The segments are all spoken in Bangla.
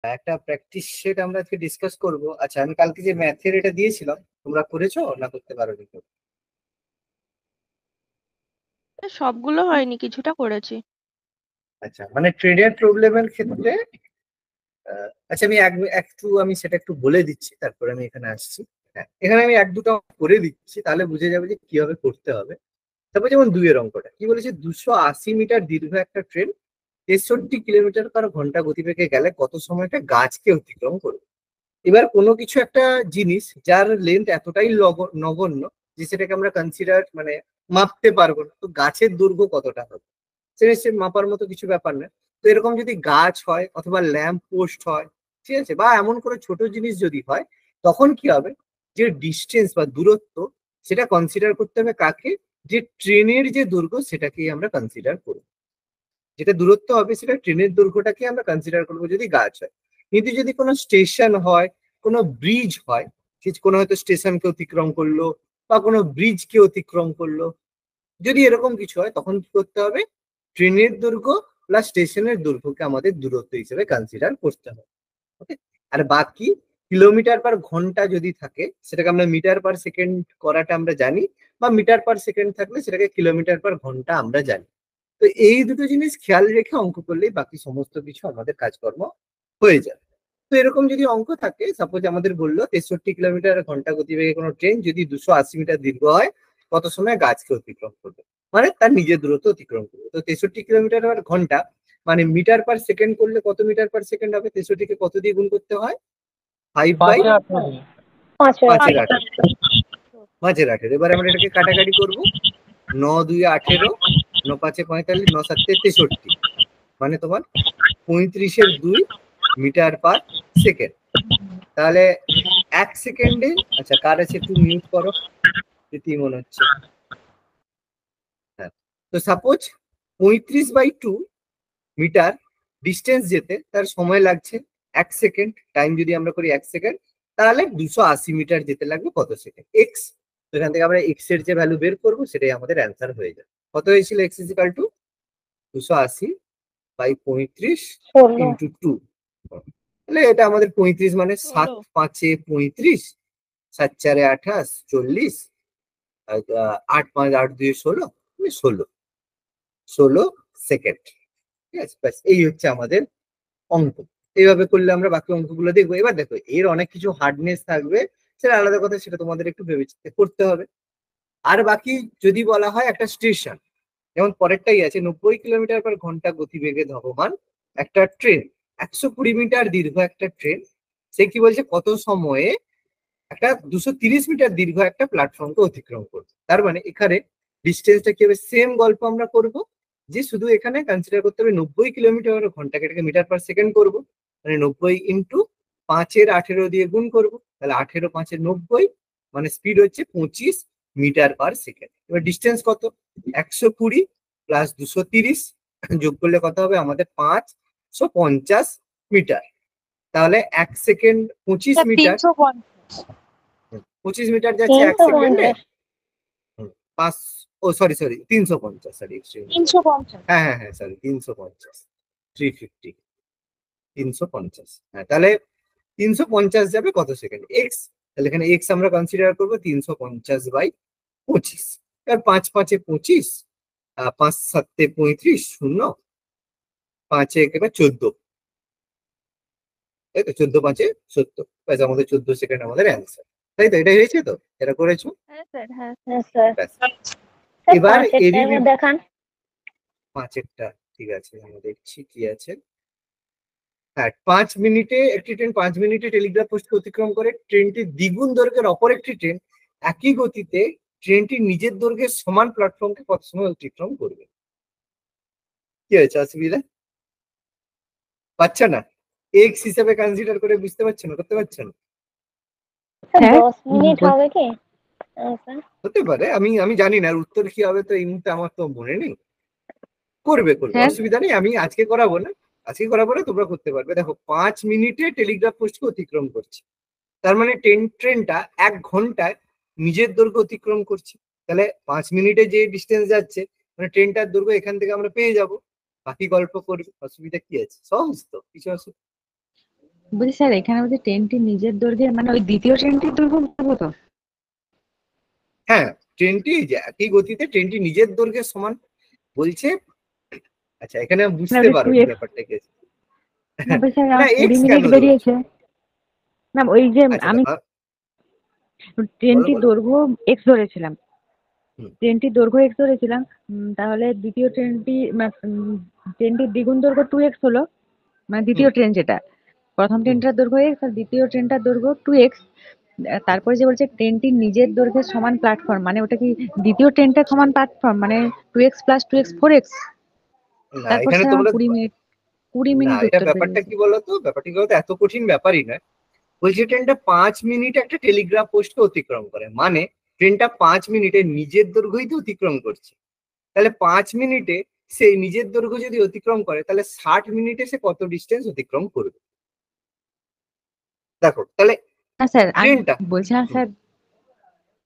একটা প্র্যাকটিস সেট আমরা আজকে ডিসকাস করব। আচ্ছা, আমি কালকে যে ম্যাথের এটা দিয়েছিলাম, তোমরা করেছো না করতে পারোনি কেউ? সবগুলো হয়নি, কিছুটা করেছি। আচ্ছা, মানে ট্রেনের প্রবলেমের ক্ষেত্রে আচ্ছা আমি আমি সেটা একটু বলে দিচ্ছি, তারপরে আমি এখানে আসছি। হ্যাঁ, এখানে আমি এক দুটো করে দিচ্ছি, তাহলে বুঝে যাবে যে কিভাবে করতে হবে। তারপর যেমন দুইয়ের অঙ্কটা কি বলেছে, 280 মিটার দীর্ঘ একটা ট্রেন 63 কিলোমিটার/ঘন্টা গতিবেগে গেলে কত সময়টা গাছকে অতিক্রম করবে। এবার কোনো কিছু একটা জিনিস যার লেন্থ এতটাই নগণ্য যে সেটাকে আমরা কনসিডার মানে মাপতে পারবো না, তো গাছের দৈর্ঘ্য কতটা হবে সেটা সে মাপার মতো কিছু ব্যাপার না। তো এরকম যদি গাছ হয় অথবা ল্যাম্প পোস্ট হয়, ঠিক আছে, বা এমন করে ছোট জিনিস যদি হয়, তখন কি হবে, যে ডিস্টেন্স বা দূরত্ব সেটা কনসিডার করতে হবে কাকে, যে ট্রেনের যে দৈর্ঘ্য সেটাকেই আমরা কনসিডার করবো। যেটা দূরত্ব হবে সেটা ট্রেনের দৈর্ঘ্যটাকে আমরা কনসিডার করবো যদি গাছ হয়। কিন্তু যদি কোনো স্টেশন হয়, কোনো ব্রিজ হয়, কোনো হয়তো স্টেশনকে অতিক্রম করলো বা কোনো ব্রিজকে অতিক্রম করলো, যদি এরকম কিছু হয় তখন কি করতে হবে, ট্রেনের দৈর্ঘ্য প্লাস স্টেশনের দৈর্ঘ্যকে আমাদের দূরত্ব হিসেবে কনসিডার করতে হবে। ওকে। আর বাকি কিলোমিটার/ঘন্টা যদি থাকে সেটাকে আমরা মিটার/সেকেন্ড করাটা আমরা জানি, বা মিটার/সেকেন্ড থাকলে সেটাকে কিলোমিটার/ঘন্টা আমরা জানি। তো এই দুটো জিনিস খেয়াল রেখে অঙ্ক করলেই বাকি সমস্ত কিছু আমাদের কাজকর্ম হয়ে যায়। তো এরকম যদি অঙ্ক থাকে, সাপোজ আমাদের বললো 63 কিলোমিটার/ঘন্টা গতিবেগে কোনো ট্রেন যদি 280 মিটার দীর্ঘ হয় কত সময় গাছকে অতিক্রম করবে, মানে তার নিজের দূরত্ব অতিক্রম করবে। তো 63 কিলোমিটার/ঘন্টা মানে মিটার/সেকেন্ড করলে কত মিটার/সেকেন্ড হবে, 63-কে কত দিয়ে গুণ করতে হয়, 5/, 5/8, 5/8। এবার আমরা এটাকে কাটাকাটি করবো, 9×2 = 18, 9×5 = 45, 9×7 = 63, মানে তোমার 35/2 মিটার/সেকেন্ড। তাহলে 1 সেকেন্ডে, আচ্ছা কার আছে একটু মিউট করো, যেটি মনে হচ্ছে। হ্যাঁ, তো সাপোজ 35/2 মিটার ডিস্টেন্স যেতে তার সময় লাগছে 1 সেকেন্ড, টাইম যদি আমরা করি 1 সেকেন্ড, তাহলে 280 মিটার যেতে লাগবে কত সেকেন্ড, এক্স। তো এখান থেকে আমরা এক্স এর যে ভ্যালু বের করবো সেটাই আমাদের অ্যান্সার হয়ে যাবে। কত হয়েছিল, x = 280/35 ইন্টু 2। তাহলে এটা আমাদের 35, মানে 7×5 = 35, 7×4 = 28, 40, 8×5 = 8×2 = 16, 16 সেকেন্ড। ঠিক আছে, ব্যাস এই হচ্ছে আমাদের অঙ্ক। এইভাবে করলে আমরা বাকি অঙ্কগুলো দেখবো। এবার দেখো এর অনেক কিছু হার্ডনেস থাকবে, সেটা আলাদা কথা, সেটা তোমাদের একটু ভেবে চিন্তে করতে হবে। আর বাকি যদি বলা হয় একটা স্টেশন, যেমন পরেরটাই আছে, 90 কিলোমিটার/ঘন্টা গতিবেগে ধাবমান একটা ট্রেন, 120 মিটার দীর্ঘ একটা ট্রেন, সে কি বলছে কত সময়ে একটা 230 মিটার দীর্ঘ একটা প্ল্যাটফর্মকে অতিক্রম করবে। তার মানে এখানে ডিস্টেন্সটা কি হবে, সেম গল্প আমরা করব, যে শুধু এখানে কনসিডার করতে হবে 90 কিলোমিটার/ঘন্টাকে, এটাকে মিটার/সেকেন্ড করবো, মানে 90 ইন্টু 5×18 দিয়ে গুণ করবো, তাহলে 18×5 = 90, মানে স্পিড হচ্ছে 25 মিটার/সেকেন্ড। এবার ডিস্টেন্স কত, 120 প্লাস 230 যোগ করলে কত হবে আমাদের, 550 মিটার। তাহলে 1 সেকেন্ড 25 মিটার, 25 মিটার যাচ্ছে 1 সেকেন্ডে। 5, ও সরি সরি 350, সরি, হ্যাঁ হ্যাঁ হ্যাঁ সরি 350, 350, 350। হ্যাঁ, তাহলে 350 যাবে কত সেকেন্ড, এক্স। তাহলে এখানে এক্স আমরা কনসিডার করবো 350/25। এবার 5×5 = 25, 5×7 = 35, 0, 5×1 = 14, তাই তো, 14×5 = 70, ব্যাস আমাদের 14 সেকেন্ড আমাদের অ্যান্সার। তাই তো, এটাই হয়েছে তো, এটা করেছো। হ্যাঁ স্যার, হ্যাঁ। ব্যাস। এবার এরই দেখান পাঁচেরটা, ঠিক আছে আমি দেখছি কি আছে। হ্যাঁ, 5 মিনিটে একটি ট্রেন 5 মিনিটে টেলিগ্রাফ পোস্ট অতিক্রম করে, ট্রেনটি দ্বিগুণ দৈর্ঘ্যের অপর একটি ট্রেন একই গতিতে ট্রেনটি নিজের দৈর্ঘ্যের সমান প্ল্যাটফর্মকে কত সময় অতিক্রম করবে। কি হয়েছে, অসুবিধা পাচ্ছ না, এক্স হিসেবে কনসিডার করে বুঝতে পারছো না, করতে পারছো না? 10 মিনিট হবে কি? হতে পারে, আমি আমি জানি না উত্তর কি হবে, তো এই মুহূর্তে আমার তো মনে নেই। করবে করবে, অসুবিধা নেই, আমি আজকে করাবো না, আজকে করাবো না, তোমরা করতে পারবে। দেখো 5 মিনিটে টেলিগ্রাফ পোস্টকে অতিক্রম করছে, তার মানে ট্রেনটা 1 ঘন্টায় নিজের দৈর্ঘ্য অতিক্রম করছে। তাহলে 5 মিনিটে যে ডিস্টেন্স যাচ্ছে, মানে ট্রেনটার দৈর্ঘ্য এখান থেকে আমরা পেয়ে যাব। বাকি গল্প করবে, অসুবিধা কি আছে, সহজ তো, কিছু অসুবিধা। বলছি স্যার এখানে বলছে ট্রেনটি নিজের দৈর্ঘ্যের মানে ওই দ্বিতীয় ট্রেনটির দৈর্ঘ্য বলবো তো? হ্যাঁ, ট্রেনটি যে একই গতিতে ট্রেনটি নিজের দৈর্ঘ্যের সমান বলছে। আচ্ছা, এখানে বুঝতে ওটা টু পারোনি এক্স ব্যাপারটা কি আছে। না বলছি স্যার না, আমার 20 এক্স কেন মিনিট ধরছো? বেরিয়েছে। না ওই যে আচ্ছা আমি দেখো, বলো ট্রেনটির বলো। দৈর্ঘ্য এক্স ধরেছিলাম, হুম, ট্রেনটির দৈর্ঘ্য এক্স ধরেছিলাম। তাহলে দ্বিতীয় ট্রেনটি ট্রেনটির দ্বিগুণ দৈর্ঘ্য 2x হলো, মানে হুম, দ্বিতীয় ট্রেন যেটা, প্রথম হুম। ট্রেনটার দৈর্ঘ্য এক্স আর দ্বিতীয় ট্রেনটার দৈর্ঘ্য 2x। তারপরে যে বলছে ট্রেনটির নিজের দৈর্ঘ্যের সমান প্ল্যাটফর্ম, মানে ওটা কি দ্বিতীয় ট্রেনটার সমান প্ল্যাটফর্ম, মানে 2x + 2x 4x। না, তারপর এখানে স্যার আমার তোমরা 20 মিনিট, কুড়ি না, মিনিট এটা উত্তর ব্যাপারটা বেরিয়েছে। কি বলতো, ব্যাপারটা কি বলতো, এত কঠিন ব্যাপারই নয়। বলছে ট্রেনটা 5 মিনিট একটা টেলিগ্রাফ পোস্টকে অতিক্রম করে, মানে ট্রেনটা 5 মিনিটে নিজের দৈর্ঘ্যই তো অতিক্রম করছে। তাহলে 5 মিনিটে সেই নিজের দৈর্ঘ্য যদি অতিক্রম করে, তাহলে 60 মিনিটে সে কত ডিস্টেন্স অতিক্রম করবে? দেখো তাহলে না স্যার আমি ট্রেনটা। বলছিলাম হুম, স্যার,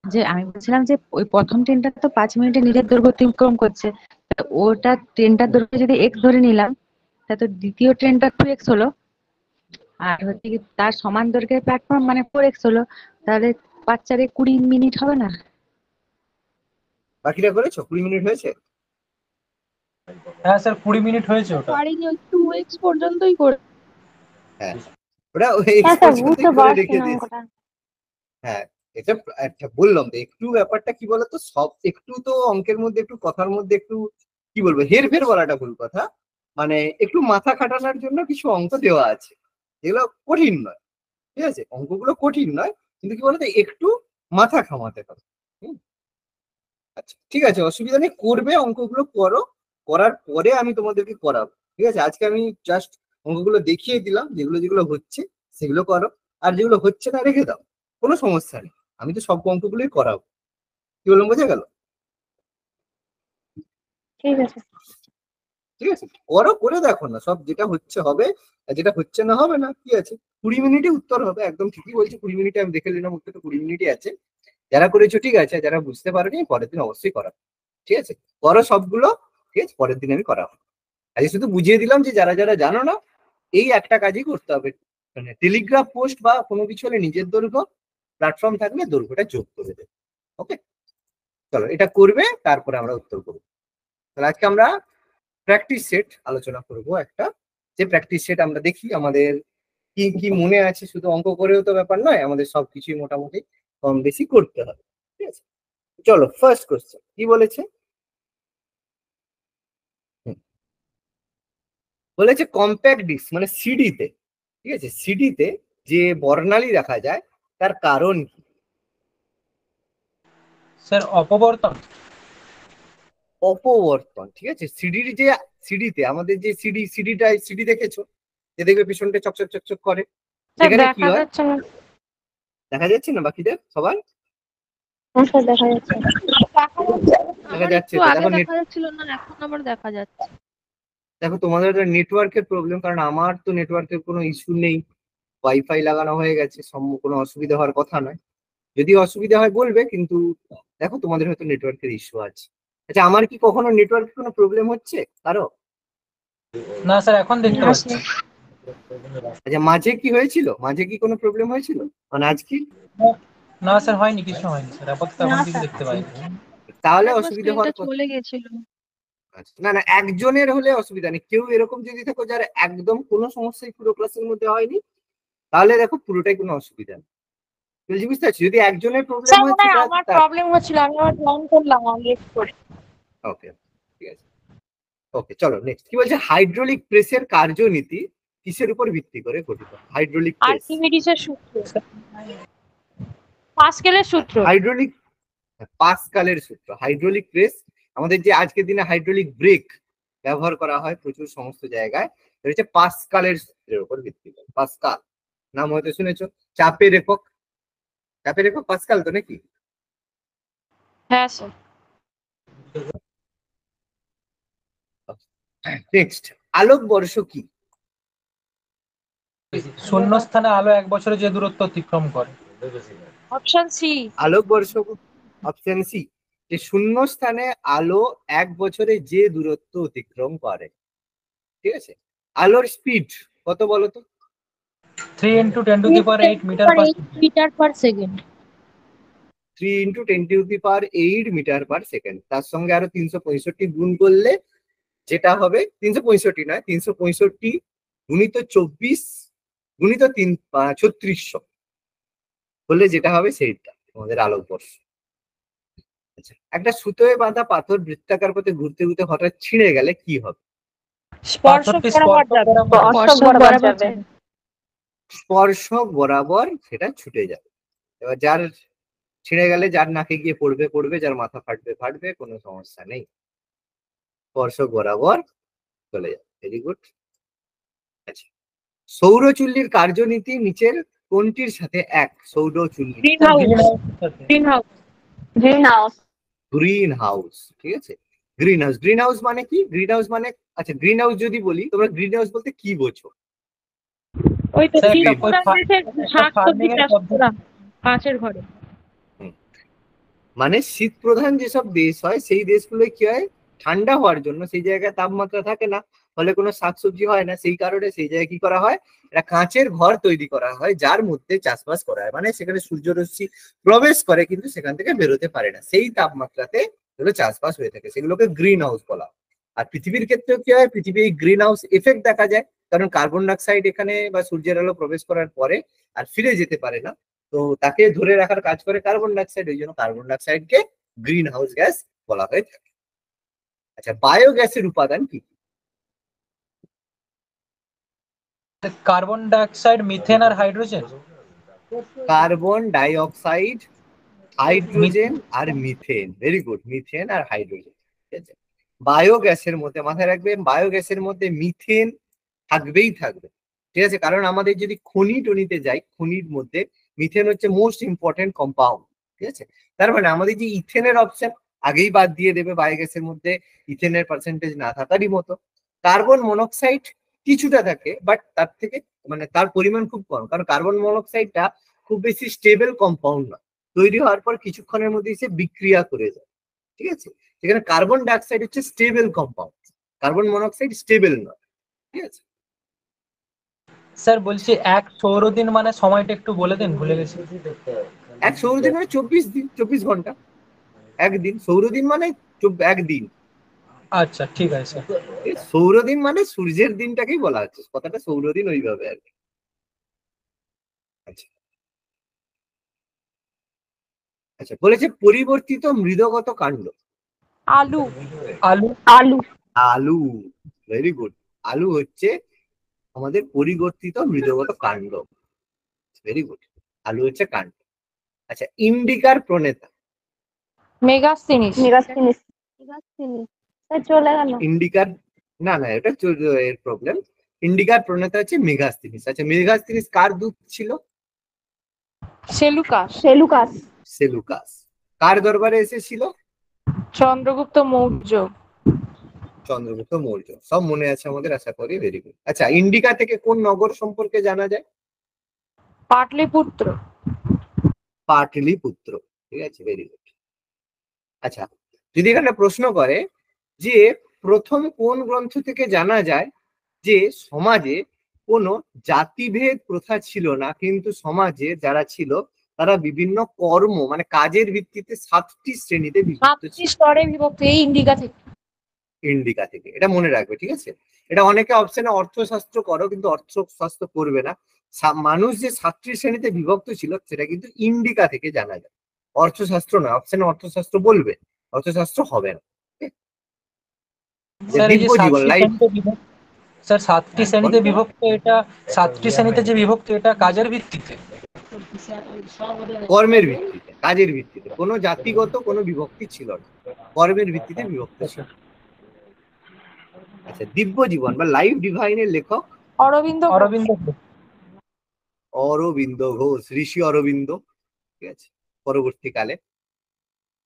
যে আমি বলছিলাম যে ওই প্রথম ট্রেনটা তো 5 মিনিটে নিজের দৈর্ঘ্য অতিক্রম করছে, তা ওটা ট্রেনটার দৈর্ঘ্য যদি এক্স ধরে নিলাম, তা তো দ্বিতীয় ট্রেনটা 2x হলো, আর হচ্ছে কি তার সমান দৈর্ঘ্যের প্ল্যাটফর্ম মানে 4x হলো। তাহলে 5 × 4 = 20 মিনিট হবে না? বাকিটা করেছো? 20 মিনিট হয়েছে? হ্যাঁ স্যার 20 মিনিট হয়েছে ওটা। পারিনি, ওই 2x পর্যন্তই করে। হ্যাঁ, ওটা এক্স হ্যাঁ স্যার, বুঝতে পর্যন্তই করে পারছি রেখে না দিয়েছে। অঙ্কটা। হ্যাঁ, এটা একটা বললাম তো, একটু ব্যাপারটা কি বলতো, সব একটু তো অঙ্কের মধ্যে, একটু কথার মধ্যে একটু কি বলবো, হেরফের বলাটা ভুল কথা। মানে একটু মাথা খাটানোর জন্য কিছু অঙ্ক দেওয়া আছে, এগুলো কঠিন নয়। ঠিক আছে, অঙ্কগুলো কঠিন নয়, কিন্তু কি বলতো, একটু মাথা ঘামাতে হবে। হুম, আচ্ছা ঠিক আছে, অসুবিধা নেই, করবে অঙ্কগুলো করো। করার পরে আমি তোমাদেরকে করাবো। ঠিক আছে, আজকে আমি জাস্ট অঙ্কগুলো দেখিয়ে দিলাম, যেগুলো যেগুলো হচ্ছে সেগুলো করো, আর যেগুলো হচ্ছে না রেখে দাও। কোনো সমস্যা নেই, আমি তো সব অঙ্কগুলোই করাবো। কি বললাম, বোঝা গেল? ঠিক আছে। ঠিক আছে, করো, করে দেখো না, সব যেটা হচ্ছে হবে, আর যেটা হচ্ছে না হবে না। কি আছে, 20 মিনিটে উত্তর হবে, একদম ঠিকই বলছি। 20 মিনিটে আমি দেখে নিলাম, উত্তরটা 20 মিনিটই আছে। যারা করেছো ঠিক আছে, যারা বুঝতে পারোনি পরের দিন অবশ্যই করাবো। ঠিক আছে, করো সবগুলো। ঠিক আছে, পরের দিন আমি করাবো। আজকে শুধু বুঝিয়ে দিলাম যে যারা যারা জানো না, এই একটা কাজই করতে হবে। মানে টেলিগ্রাফ পোস্ট বা কোনো কিছু হলে নিজের দৈর্ঘ্য, প্ল্যাটফর্ম থাকলে দৈর্ঘ্যটা যোগ করে দেবে। ওকে, চলো এটা করবে, তারপরে আমরা উত্তর করবো। তাহলে আজকে আমরা প্র্যাকটিস সেট আলোচনা করব একটা। যে প্র্যাকটিস সেট আমরা দেখি আমাদের কি কি মনে আছে, শুধু অঙ্ক করেও তো ব্যাপার নয়, আমাদের সবকিছুই মোটামুটি কম বেশি করতে হবে। ঠিক আছে, চলো ফার্স্ট কোশ্চেন কি বলেছে। হুম, বলেছে কম্প্যাক্ট ডিস্ক মানে সিডিতে, ঠিক আছে, সিডিতে যে বর্ণালী দেখা যায় তার কারণ কি? স্যার অপবর্তন। অপবর্তন। ঠিক আছে, সিডির যে সিডিতে আমাদের যে সিডিটা সিডি দেখেছো, যে দেখবে পিছনটা চকচক চকচক করে, স্যার সেখানে কি দেখা হয়? যাচ্ছে না। দেখা যাচ্ছে না বাকিদের সবার? হ্যাঁ স্যার, দেখা যাচ্ছে। দেখা আমার যাচ্ছে একটু তো, আগে দেখো দেখা যাচ্ছিল না, এখন আবার দেখা যাচ্ছে। দেখো তোমাদের নেটওয়ার্কের প্রবলেম, কারণ আমার তো নেটওয়ার্কের কোনো ইস্যু নেই, ওয়াইফাই লাগানো হয়ে গেছে, কোনো অসুবিধা হওয়ার কথা নয়। যদি অসুবিধা হয় বলবে, কিন্তু দেখো তোমাদের হয়তো নেটওয়ার্কের ইস্যু আছে। আচ্ছা, আমার কি কখনো নেটওয়ার্কের কোনো প্রবলেম হচ্ছে কারো? না স্যার এখন দেখতে না পাচ্ছি। স্যার। আচ্ছা, মাঝে কি হয়েছিল, মাঝে কি কোনো প্রবলেম হয়েছিল, মানে আজকে? না স্যার হয়নি, কিছু হয়নি স্যার, আপাতত না এখন কিছু স্যার। দেখতে পাইনি। তাহলে একবার অসুবিধা স্ক্রিনটা হওয়ার কথা। চলে গেছিল। আচ্ছা, না না, একজনের হলে অসুবিধা নেই, কেউ এরকম যদি থাকো যার একদম কোনো সমস্যাই পুরো ক্লাসের মধ্যে হয়নি, তাহলে দেখো পুরোটাই কোনো অসুবিধা নেই। বলছি, বুঝতে পারছি, যদি একজনের প্রবলেম স্যার মনে হচ্ছে হয় আমার প্রবলেম হচ্ছিল, আমি আবার জয়েন করলাম লেট করে। ওকে, ঠিক আছে। ওকে, চলো নেক্সট কি বলছে, হাইড্রোলিক প্রেসের কার্যনীতি কিসের উপর ভিত্তি করে গঠিত? হাইড্রোলিক প্রেস, আর্কিমিডিসের সূত্র, পাস্কেলের সূত্র। হাইড্রোলিক পাস্কালের সূত্র। হাইড্রোলিক প্রেস, আমাদের যে আজকের দিনে হাইড্রোলিক ব্রেক ব্যবহার করা হয় প্রচুর সমস্ত জায়গায়, এটা হচ্ছে পাস্কালের সূত্রের উপর ভিত্তি করে। পাস্কাল নাম হয়তো শুনেছো, চাপের একক। চাপের একক পাস্কাল তো নাকি? হ্যাঁ স্যার। নেক্সট, আলোক বর্ষ কি? শূন্যস্থানে আলো 1 বছরে যে দূরত্ব অতিক্রম করে। Option C. আলোক বর্ষ, অপশন সি, যে শূন্য স্থানে আলো 1 বছরে যে দূরত্ব অতিক্রম করে। ঠিক আছে, আলোর স্পিড কত বলো তো? 3 into 10 to the power 8 meter per second. Metre per second. 3 into 10 to the power 8 metre per second. তার সঙ্গে আরো 365 গুণ করলে যেটা হবে 365 নয়, 365 গুণিত 24 গুণিত 3600 হলে যেটা হবে সেইটা আমাদের আলোকবর্ষ। আচ্ছা, একটা সুতোয় বাঁধা পাথর বৃত্তাকার পথে ঘুরতে ঘুরতে হঠাৎ ছিঁড়ে গেলে কি হবে? পাথরটি বরাবর যাবে। স্পর্শক বরাবর যাবে। স্পর্শক বরাবর সেটা ছুটে যাবে। এবার যার ছিঁড়ে গেলে যার নাকে গিয়ে পড়বে পড়বে, যার মাথা ফাটবে ফাটবে, কোনো সমস্যা নেই, স্পর্শক বরাবর চলে যাবে। Very good. আচ্ছা, সৌরচুল্লির কার্যনীতি নিচের কোনটির সাথে এক? সৌরচুল্লি greenhouse. Greenhouse. Greenhouse. Greenhouse, ঠিক আছে। গ্রিন হাউস, গ্রিন হাউস মানে কি? গ্রিন হাউস মানে, আচ্ছা গ্রিন হাউস যদি বলি, তোমরা গ্রিন হাউস বলতে কি বোঝো? ওই তো স্যার, শীত একটা প্রধান দেশের শাকসবজি farming এর চাষ পদ্ধতি। করা কাঁচের ঘরে। মানে শীত প্রধান যেসব দেশ হয় সেই দেশগুলো কি হয়, ঠান্ডা হওয়ার জন্য সেই জায়গায় তাপমাত্রা থাকে না, ফলে কোনো শাকসবজি হয় না, সেই কারণে সেই জায়গায় কি করা হয়, একটা কাঁচের ঘর তৈরি করা হয় যার মধ্যে চাষবাস করা হয়। মানে সেখানে সূর্যরশ্মি প্রবেশ করে কিন্তু সেখান থেকে বেরোতে পারে না, সেই তাপমাত্রাতে যেগুলো চাষবাস হয়ে থাকে সেগুলোকে গ্রিন হাউস বলা হয়। আর পৃথিবীর ক্ষেত্রেও কি হয়, পৃথিবী গ্রিন হাউস এফেক্ট দেখা যায়, কারণ কার্বন ডাইঅক্সাইড এখানে বা সূর্যের আলো প্রবেশ করার পরে আর ফিরে যেতে পারে না, তো তাকে ধরে রাখার কাজ করে কার্বন ডাইঅক্সাইড, ওই জন্য কার্বন ডাইঅক্সাইডকে গ্রিন হাউস গ্যাস বলা হয়ে থাকে। আচ্ছা, বায়োগ্যাসের উপাদান কি? কার্বন ডাইঅক্সাইড, মিথেন আর হাইড্রোজেন। কার্বন ডাইঅক্সাইড, হাইড্রোজেন আর মিথেন। ভেরি গুড, মিথেন আর হাইড্রোজেন। ঠিক আছে, বায়োগ্যাসের মধ্যে মাথায় রাখবেন, বায়োগ্যাসের মধ্যে মিথেন থাকবেই থাকবে। ঠিক আছে, কারণ আমাদের যদি খনি টনিতে যাই, খনির মধ্যে মিথেন হচ্ছে মোস্ট ইম্পর্টেন্ট কম্পাউন্ড। ঠিক আছে, তার মানে আমাদের যে ইথেনের অপশন আগেই বাদ দিয়ে দেবে, বায়োগ্যাসের মধ্যে ইথেনের পার্সেন্টেজ না থাকারই মতো। কার্বন মনোক্সাইড কিছুটা থাকে, বাট তার থেকে মানে তার পরিমাণ খুব কম, কারণ কার্বন মনোক্সাইডটা খুব বেশি স্টেবল কম্পাউন্ড না, তৈরি হওয়ার পর কিছুক্ষণের মধ্যে এসে বিক্রিয়া করে যায়। ঠিক আছে, সেখানে কার্বন ডাইঅক্সাইড হচ্ছে stable compound, carbon monoxide stable নয়। ঠিক আছে, স্যার বলছি এক সৌরদিন মানে সময়টা একটু বলে দিন, ভুলে গেছি। এক সৌরদিন মানে 24 দিন, 24 ঘন্টা একদিন। সৌরদিন মানে একদিন। আচ্ছা ঠিক আছে স্যার। সৌরদিন মানে সূর্যের দিনটাকেই বলা হচ্ছে, কথাটা সৌরদিন ওইভাবে আর কি। আচ্ছা আচ্ছা, বলেছে পরিবর্তিত মৃদগত কাণ্ড। আলু। আলু। আলু। আলু, ভেরি গুড। আলু হচ্ছে আমাদের পরিবর্তিত মৃদগত কাণ্ড। ভেরি গুড, আলু হচ্ছে কাণ্ড। আচ্ছা, ইন্ডিকার প্রণেতা। মেগাস্তিনিস। মেগাস্তিনিস। চলে গেল। ইন্ডিকার, না না এটা এর প্রবলেম। ইন্ডিকার প্রণেতা হচ্ছে মেগাস্তিনিস। আচ্ছা, মেগাস্তিনিস কার দূত ছিল? সেলুকাস। সেলুকাস। সেলুকাস। কার দরবারে এসেছিল? চন্দ্রগুপ্ত মৌর্য। চন্দ্রগুপ্ত মৌর্য। সব মনে আছে আমাদের, আশা করি। Very good. আচ্ছা, ইন্ডিকা থেকে কোন নগর সম্পর্কে জানা যায়? পাটলিপুত্র। পাটলিপুত্র। ঠিক আছে, ভেরি গুড। আচ্ছা, যদি এখানে প্রশ্ন করে যে প্রথম কোন গ্রন্থ থেকে জানা যায় যে সমাজে কোনো জাতিভেদ প্রথা ছিল না, কিন্তু সমাজে যারা ছিল তারা বিভিন্ন কর্ম মানে কাজের ভিত্তিতে 7টি শ্রেণীতে বিভক্ত 7টি ছিল? স্তরে বিভক্ত, এই ইন্ডিকা থেকে। ইন্ডিকা থেকে, এটা মনে রাখবে। ঠিক আছে, এটা অনেকে অপশনে অর্থশাস্ত্র করো, কিন্তু অর্থশাস্ত্র করবে না। মানুষ যে 7টি শ্রেণীতে বিভক্ত ছিল সেটা কিন্তু ইন্ডিকা থেকে জানা যায়, অর্থশাস্ত্র নয়। অপশনে অর্থশাস্ত্র বলবে, অর্থশাস্ত্র হবে না। স্যার এই যে দিব্য জীবন, 7টি লাইফ। শ্রেণীতে বিভক্ত, স্যার 7টি শ্রেণীতে বিভক্ত, এটা 7টি শ্রেণীতে যে বিভক্ত এটা কাজের ভিত্তিতে? কর্মের ভিত্তিতে, কাজের ভিত্তিতে, কোনো জাতিগত কোনো বিভক্তি ছিল না, কর্মের ভিত্তিতে বিভক্ত ছিল। আচ্ছা, দিব্য জীবন বা লাইফ ডিভাইনের লেখক? অরবিন্দ। অরবিন্দ। অরবিন্দ ঘোষ, ঋষি অরবিন্দ। ঠিক আছে, পরবর্তীকালে।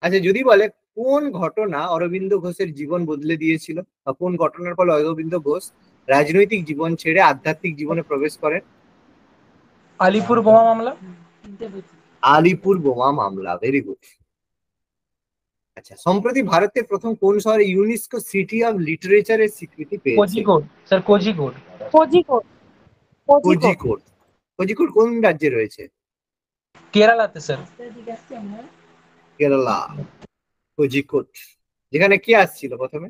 আচ্ছা, যদি বলে কোন ঘটনা অরবিন্দ ঘোষের জীবন বদলে দিয়েছিল, বা কোন ঘটনার ফলে অরবিন্দ ঘোষ রাজনৈতিক জীবন ছেড়ে আধ্যাত্মিক জীবনে প্রবেশ করেন? আলিপুর বোমা মামলা। আলিপুর বোমা মামলা। Very good. আচ্ছা, সম্প্রতি ভারতের প্রথম কোন শহরে ইউনেস্কো সিটি অফ লিটারেচারের স্বীকৃতি পেয়েছে? কোঝিকোড স্যার, কোঝিকোড। কোঝিকোড। কোঝিকোড। কোজিকোড কোন রাজ্যে রয়েছে? কেরালাতে স্যার। কেরালা, কোজিকোড। যেখানে কে আসছিল প্রথমে?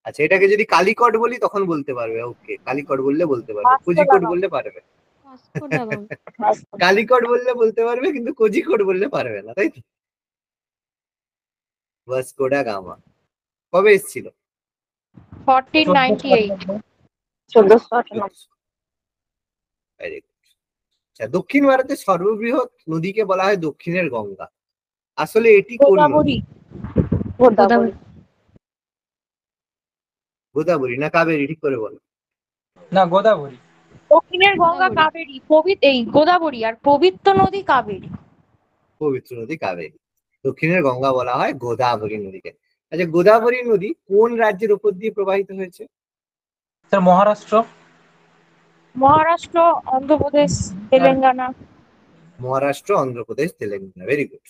আচ্ছা, এটাকে যদি কালিকট বলি তখন বলতে পারবে। ওকে, কালিকট বললে বলতে পারবে, কোজিকোড বললে পারবে। Vasco da Gama. কালিকট বললে বলতে পারবে, কিন্তু কোজিকোড বললে পারবে না, তাই তো? ভাস্কো ডা গামা কবে এসেছিল? 1498 1498। Very good. আচ্ছা, দক্ষিণ ভারতের সর্ববৃহৎ নদীকে বলা হয় দক্ষিণের গঙ্গা। আসলে এটি কোন নদী? গোদাবরী গোদাবরী না কাবেরী, ঠিক করে বলো। না, গোদাবরী। দক্ষিণের গঙ্গা কাবেরী, এই গোদাবরী, আর পবিত্র নদী কাবেরী। পবিত্র নদী কাবেরী। দক্ষিণের গঙ্গা বলা হয় গোদাবরী নদীকে। আচ্ছা, গোদাবরী নদী কোন রাজ্যের উপর দিয়ে প্রবাহিত হয়েছে? Sir Maharashtra. Maharashtra, Andhra Pradesh, Telangana. Maharashtra, Andhra Pradesh, Telangana. Very good.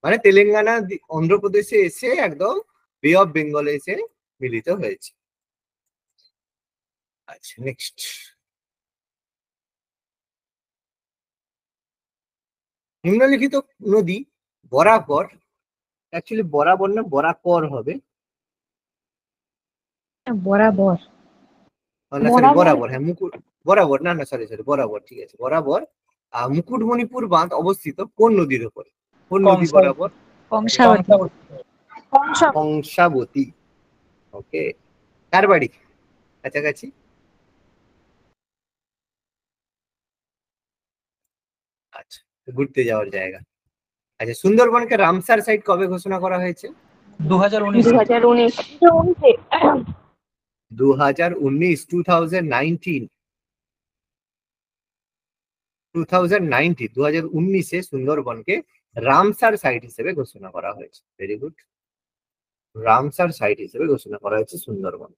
মানে তেলেঙ্গানা অন্ধ্রপ্রদেশে এসে একদম বে অফ বেঙ্গলে এসে মিলিত হয়েছে। আচ্ছা, নেক্সট। নিম্নলিখিত নদী বরাকর, অ্যাকচুয়ালি বরাবর না বরাকর হবে, বরাবর। না সরি বরাবর, হ্যাঁ মুকুট, বরাবর না না সরি সরি বরাবর, ঠিক আছে বরাবর। মুকুটমণিপুর বাঁধ অবস্থিত কোন নদীর উপরে? কোন নদী কংসা- বরাবর? কংসাবতী। কংসা। কংসাবতী। ওকে, কার বাড়ি কাছাকাছি? আচ্ছা, ঘুরতে যাওয়ার জায়গা। আচ্ছা, সুন্দরবনকে রামসার সাইট কবে ঘোষণা করা হয়েছে? 2019। 2019 2019, 2019 সুন্দরবনকে রামসার সাইট হিসেবে ঘোষণা করা হয়েছে। Very good. রামসার সাইট হিসেবে ঘোষণা করা হয়েছে সুন্দরবন।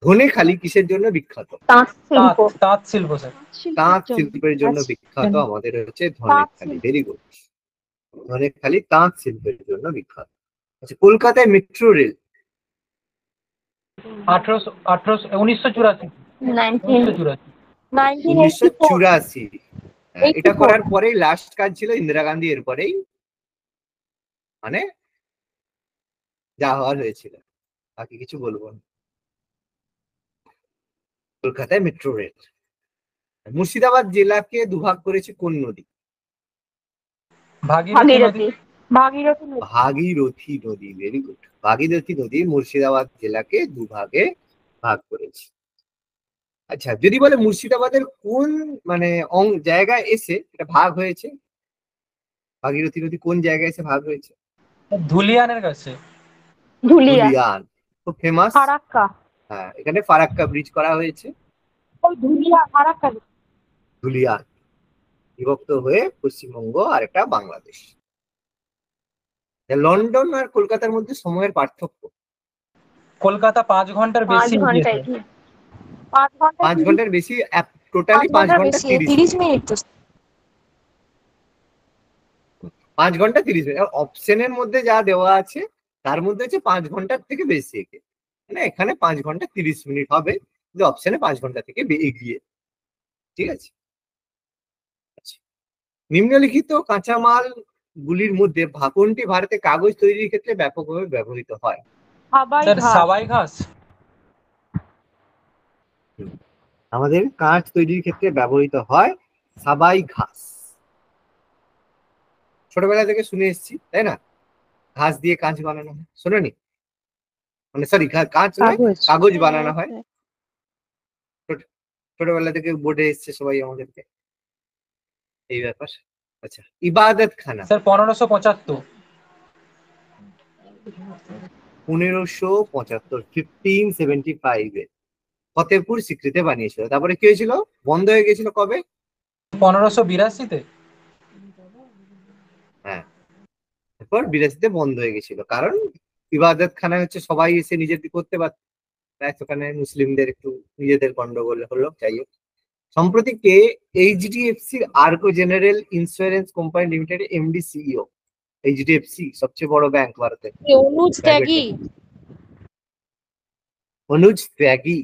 ধনেখালি কিসের জন্য বিখ্যাত? তাঁত শিল্প। তাঁত শিল্প স্যার। তাঁত শিল্পের জন্য বিখ্যাত আমাদের হচ্ছে ধনেখালি। Very good. ধনেখালি তাঁত শিল্পের জন্য বিখ্যাত। আচ্ছা, কলকাতায় মেট্রো রেল 1984। 1984। এটা করার পরেই লাস্ট কাজ ছিল ইন্দিরা গান্ধী, এরপরেই মানে যা হওয়ার হয়েছিল, বাকি কিছু বলবো না। কলকাতায় মেট্রো রেল। মুর্শিদাবাদ জেলাকে দুভাগ করেছে কোন নদী? ভাগীরথী। ভাগীরথী নদী। ভাগীরথী নদী। Very good. ভাগীরথী নদী মুর্শিদাবাদ জেলাকে দুভাগে ভাগ করেছে। আচ্ছা, যদি বলে মুর্শিদাবাদের কোন মানে জায়গায় এসে এটা ভাগ হয়েছে, ভাগীরথী নদী কোন জায়গায় এসে ভাগ হয়েছে? ধুলিয়ানের কাছে। ধুলিয়ান, খুব ফেমাস। ফারাক্কা। হ্যাঁ, এখানে ফারাক্কা ব্রিজ করা হয়েছে। ওই ফারাক্কা। ধুলিয়ান বিভক্ত হয়ে পশ্চিমবঙ্গ আর একটা বাংলাদেশ। লন্ডন আর কলকাতার মধ্যে সময়ের পার্থক্য? কলকাতা 5 ঘন্টার বেশি। 5 ঘন্টার বেশি, টোটালি 5 ঘন্টা 30 মিনিট। 5 ঘন্টা 30 মিনিট। অপশনের মধ্যে যা দেওয়া আছে তার মধ্যে হচ্ছে 5 ঘন্টার থেকে বেশি, মানে এখানে 5 ঘন্টা 30 মিনিট হবে, কিন্তু অপশনে 5 ঘন্টা থেকে এগিয়ে। ঠিক আছে। নিম্নলিখিত কাঁচামাল গুলির মধ্যে কোনটি ভারতে কাগজ তৈরির ক্ষেত্রে ব্যাপকভাবে ব্যবহৃত হয়? সাবাই ঘাস। আমাদের কাঁচ তৈরির ক্ষেত্রে ব্যবহৃত হয় সাবাই ঘাস। ছোটবেলা থেকে শুনে এসেছি, তাই না? ঘাস দিয়ে কাঁচ বানানো হয়, শোনোনি? মানে সরি, কাঁচ নয়, কাগজ বানানো হয়। ছোটবেলা থেকে বোর্ডে এসছে সবাই আমাদেরকে এই ব্যাপার। আচ্ছা, ইবাদত খানা স্যার 1575। 1575, 1575 ফতেপুর সিক্রিতে বানিয়েছিল। তারপরে কি হয়েছিল? বন্ধ হয়ে গেছিল কবে? 1582-তে। হ্যাঁ, তারপর 82-তে বন্ধ হয়ে গেছিল, কারণ ইবাদত খানা হচ্ছে সবাই এসে নিজেদের করতে পারত, ওখানে মুসলিমদের একটু নিজেদের গন্ডগোল হলো, যাই হোক সম্প্রতি কে HDFC ERGO general insurance company limited MD CEO? HDFC সবচেয়ে বড় ব্যাংক ভারতে। অনুজ ত্যাগী। অনুজ ত্যাগী।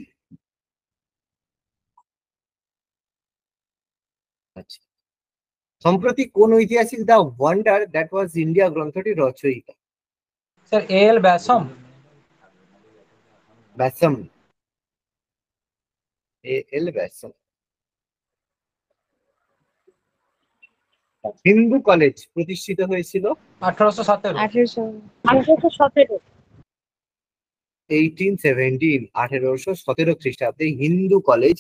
আচ্ছা, সম্প্রতি কোন ঐতিহাসিক the wonder that was India গ্রন্থটি রচয়িতা? স্যার এ এল ব্যাসম। ব্যাসম, এ এল ব্যাসম। হিন্দু কলেজ প্রতিষ্ঠিত হয়েছিল 1817। 1817। 1817 খ্রিস্টাব্দে হিন্দু কলেজ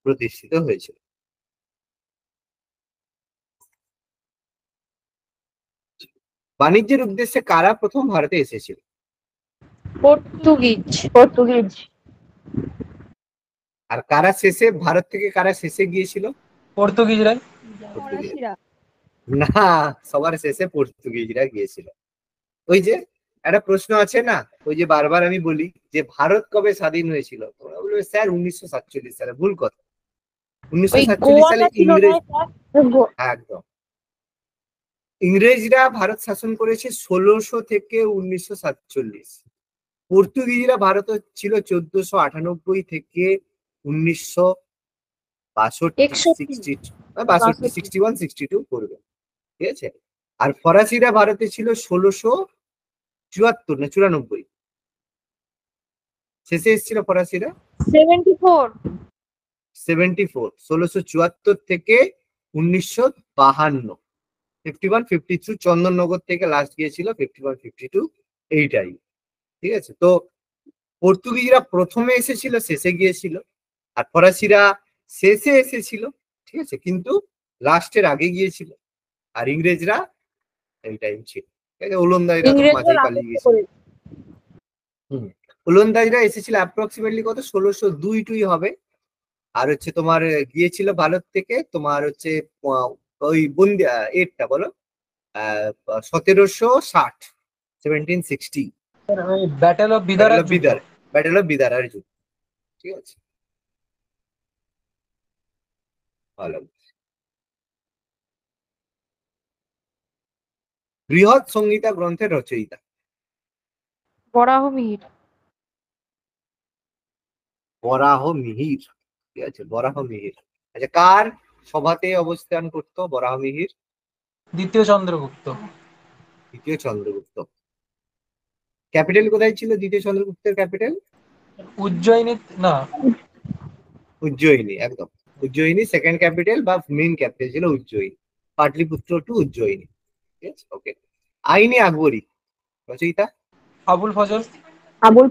প্রতিষ্ঠিত হয়েছিল। বাণিজ্যের উদ্দেশ্যে কারা প্রথম ভারতে এসেছিল? পর্তুগিজ। আর ভারত থেকে কারা শেষে গিয়েছিল? পর্তুগিজরাই। ফরাসিরা। না, সবার শেষে পর্তুগিজরা গিয়েছিল। ওই যে একটা প্রশ্ন আছে না, ওই যে বারবার আমি বলি যে ভারত কবে স্বাধীন হয়েছিল, তোমরা বলবে স্যার 1947 সালে। ভুল কথা। 1947 সালে ইংরেজ, একদম, ইংরেজরা ভারত শাসন করেছে 1600 থেকে 1947। পর্তুগিজরা ভারত ছিল 1498 থেকে 1962 করবে, ঠিক আছে। আর ফরাসিরা ভারতে ছিল 1674 না 94, শেষে এসেছিল ফরাসিরা 74। 1674 থেকে 1952, 51-52 চন্দননগর থেকে লাস্ট গিয়েছিল 51-52 এইটাই, ঠিক আছে। তো পর্তুগিজরা প্রথমে এসেছিল, শেষে গিয়েছিল, আর ফরাসিরা শেষে এসেছিল, ঠিক আছে, কিন্তু লাস্টের আগে গিয়েছিল। আর ইংরেজরা এই টাইম ছিল, ঠিক আছে। ওলন্দাজরা তো মাঝেই পালিয়ে গিয়েছিল। ওলন্দাজরা এসেছিল অ্যাপ্রক্সিমেটলি কত 1602 হবে। আর হচ্ছে তোমার গিয়েছিল ভারত থেকে তোমার হচ্ছে ওই বন্দি এরটা বলো 1760, 1760 battle of Bidar. Battle of বিদার যুদ্ধ, ঠিক আছে। ভালো। বৃহৎ সংহিতা গ্রন্থের রচয়িতা? বরাহমিহির। বরাহমিহির, ঠিক আছে, বরাহমিহির। আচ্ছা, কার সভাতে অবস্থান করতো বরাহমিহির? দ্বিতীয় চন্দ্রগুপ্ত। দ্বিতীয় চন্দ্রগুপ্ত। ক্যাপিটাল কোথায় ছিল দ্বিতীয় চন্দ্রগুপ্তের ক্যাপিটাল? উজ্জয়িনী না, উজ্জয়িনী, একদম উজ্জয়িনী। সেকেন্ড ক্যাপিটাল বা মেইন ক্যাপিটাল ছিল উজ্জয়িনী। পাটলিপুত্র টু উজ্জয়িনী, ঠিক আছে, ওকে। আইনে আকবরী রচয়িতা? আবুল ফজল। আবুল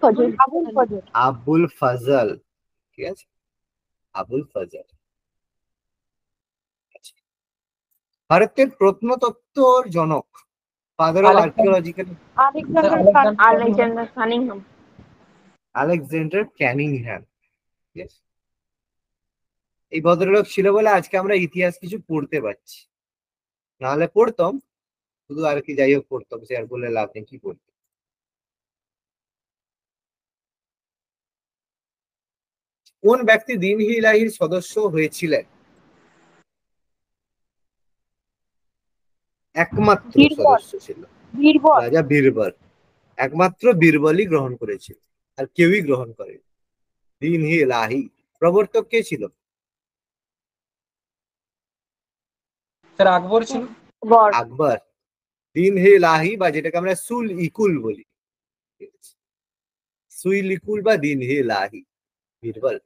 ফজল, ঠিক আছে, আবুল ফজল। ভারতের প্রত্নতত্ত্বর জনক, ফাদার অফ আর্কিওলজিক্যাল? আলেকজান্ডার ক্যানিংহ্যাম, ঠিক আছে। এই ভদ্রলোক ছিল বলে আজকে আমরা ইতিহাস কিছু পড়তে পারছি, নাহলে পড়তাম শুধু আর কি, যাই হোক পড়তাম, সে আর বলে লাভ নেই, কি পড়তাম। কোন ব্যক্তি দিন-ই ইলাহির সদস্য হয়েছিলেন? একমাত্র সদস্য ছিল রাজা বীরবল। একমাত্র বীরবলই গ্রহণ করেছিল, আর কেউই গ্রহণ করে। দিন-ই ইলাহি প্রবর্তক কে ছিল? স্যার আকবর ছিল। আকবর। দিন-ই ইলাহি বা যেটাকে আমরা সুল ইকুল বলি, সুইল ইকুল বা দিন-ই ইলাহি, বীরবল।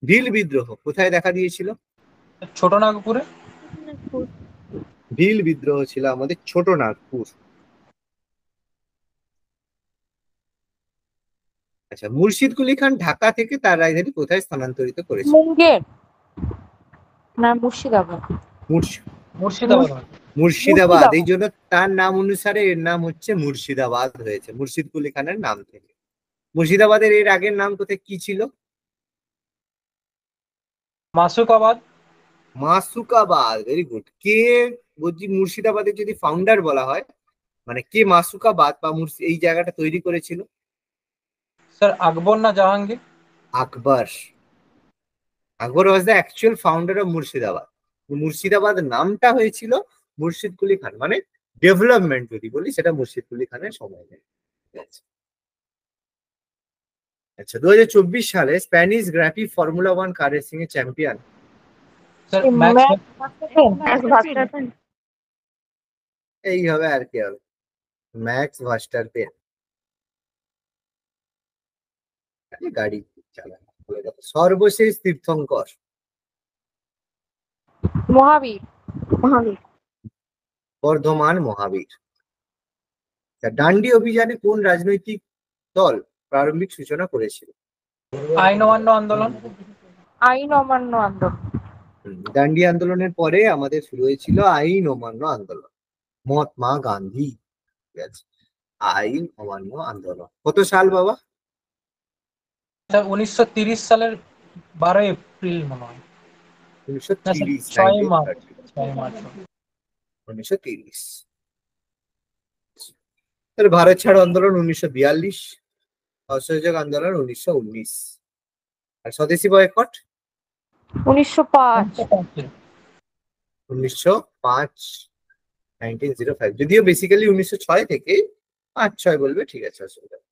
ভীল বিদ্রোহ কোথায় দেখা দিয়েছিল? ছোট নাগপুরে। ভীল বিদ্রোহ ছিল আমাদের ছোট নাগপুর। আচ্ছা, মুর্শিদ কুলি খান ঢাকা থেকে তার রাজধানী কোথায় স্থানান্তরিত করেছিল? মুঙ্গের না মুর্শিদাবাদ। মুর্শিদাবাদ। এই জন্য তার নাম অনুসারে এর নাম হচ্ছে মুর্শিদাবাদ হয়েছে, মুর্শিদ কুলি খানের নাম থেকে। মুর্শিদাবাদের এর আগের নাম কোথায় কি ছিল? মাসুকাবাদ। মাসুকাবাদ, ভেরি গুড। কে বলছি মুর্শিদাবাদের যদি ফাউন্ডার বলা হয়, মানে কে মাসুকাবাদ বা এই জায়গাটা তৈরি করেছিল? স্যার আকবর না Jahangir? Akbar. Akbar was the actual founder of Murshidabad. Murshidabad নামটা হয়েছিল মুর্শিদ কুলি খান, মানে ডেভেলপমেন্ট যদি বলি সেটা মুর্শিদ কুলি খানের সময় নেই। আচ্ছা, 2024 সালে Spanish grand formula 1 car racing এর চ্যাম্পিয়ন স্যার এই হবে আর কি হবে, ম্যাক্স ভার্স্টাপেন। গাড়ি চালায়। সর্বশেষ তীর্থঙ্কর মহাবীর। বর্ধমান মহাবীর। ডান্ডি অভিযানে কোন রাজনৈতিক দল প্রারম্ভিক সূচনা করেছিল? আইন অমান্য আন্দোলন। আইন অমান্য আন্দোলন। ডান্ডি আন্দোলনের পরে আমাদের শুরু হয়েছিল আইন অমান্য আন্দোলন, মহাত্মা গান্ধী। ঠিক আছে, আইন অমান্য আন্দোলন কত সাল বাবা? স্যার 1930 সালের 12 এপ্রিল মনে হয়। 1930, 6 মার্চ। 1930। ভারত ছাড়ো আন্দোলন 1942, অসহযোগ আন্দোলন 1919, আর স্বদেশী বয়কট 1905। 1905, 1905। যদিও বেসিক্যালি 1906 থেকে 5-6 বলবে, ঠিক আছে, অসুবিধা নেই।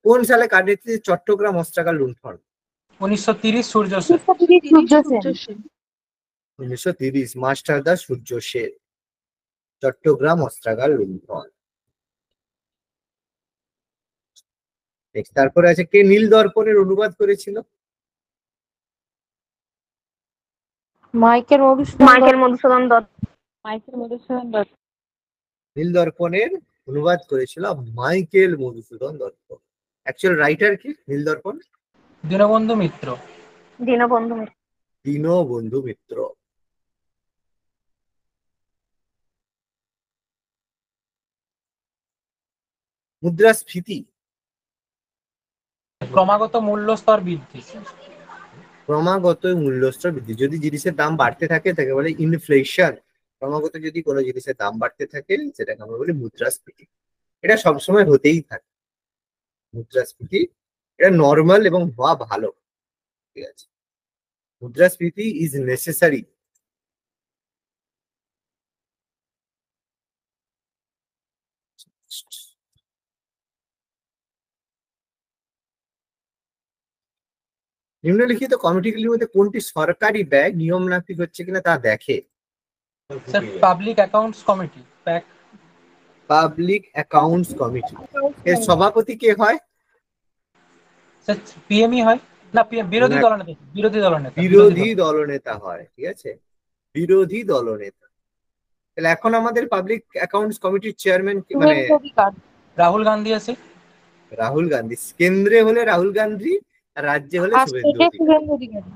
কোন সালে কার নেতৃত্বে চট্টগ্রাম অস্ত্রাগার লুণ্ঠন? 1930 সূর্য সেন। 1930 মাস্টারদা সূর্য সেন, চট্টগ্রাম অস্ত্রাগার লুণ্ঠন। তারপরে আছে কে নীল দর্পণের অনুবাদ করেছিল? মাইকেল মধুসূদন দত্ত। নীল দর্পণের অনুবাদ করেছিল Michael Madhusudan Dutta. Actual writer কি নীল দর্পণ? দীনবন্ধু মিত্র। দীনবন্ধু মিত্র। মুদ্রাস্ফীতি ক্রমাগত মূল্যস্তর বৃদ্ধি। ক্রমাগত মূল্যস্তর বৃদ্ধি। যদি জিনিসের দাম বাড়তে থাকে তাকে বলে ইনফ্লেশন। ক্রমাগত যদি কোনো জিনিসের দাম বাড়তে থাকে সেটাকে আমরা বলি মুদ্রাস্ফীতি। এটা সবসময় হতেই থাকে মুদ্রাস্ফীতি, এটা নর্মাল এবং হওয়া ভালো। ঠিক আছে, মুদ্রাস্ফীতি ইজ নেসেসারি। নিম্নলিখিত কমিটিগুলির মধ্যে কোনটি সরকারি ব্যয় নিয়ম নাফিক হচ্ছে কিনা তা দেখে? Sir public accounts committee, pack. Public accounts committee. এর সভাপতি কে হয়? স্যার পিএমই হয় না, বিরোধী দলনেতা। বিরোধী দলনেতা হয়। ঠিক আছে, বিরোধী দলনেতা। তাহলে এখন আমাদের পাবলিক অ্যাকাউন্টস কমিটির চেয়ারম্যান মানে রাহুল গান্ধী আছে। রাহুল গান্ধী। কেন্দ্রে হলে রাহুল গান্ধী, আর রাজ্যে হলে শুভেন্দু অধিকারী।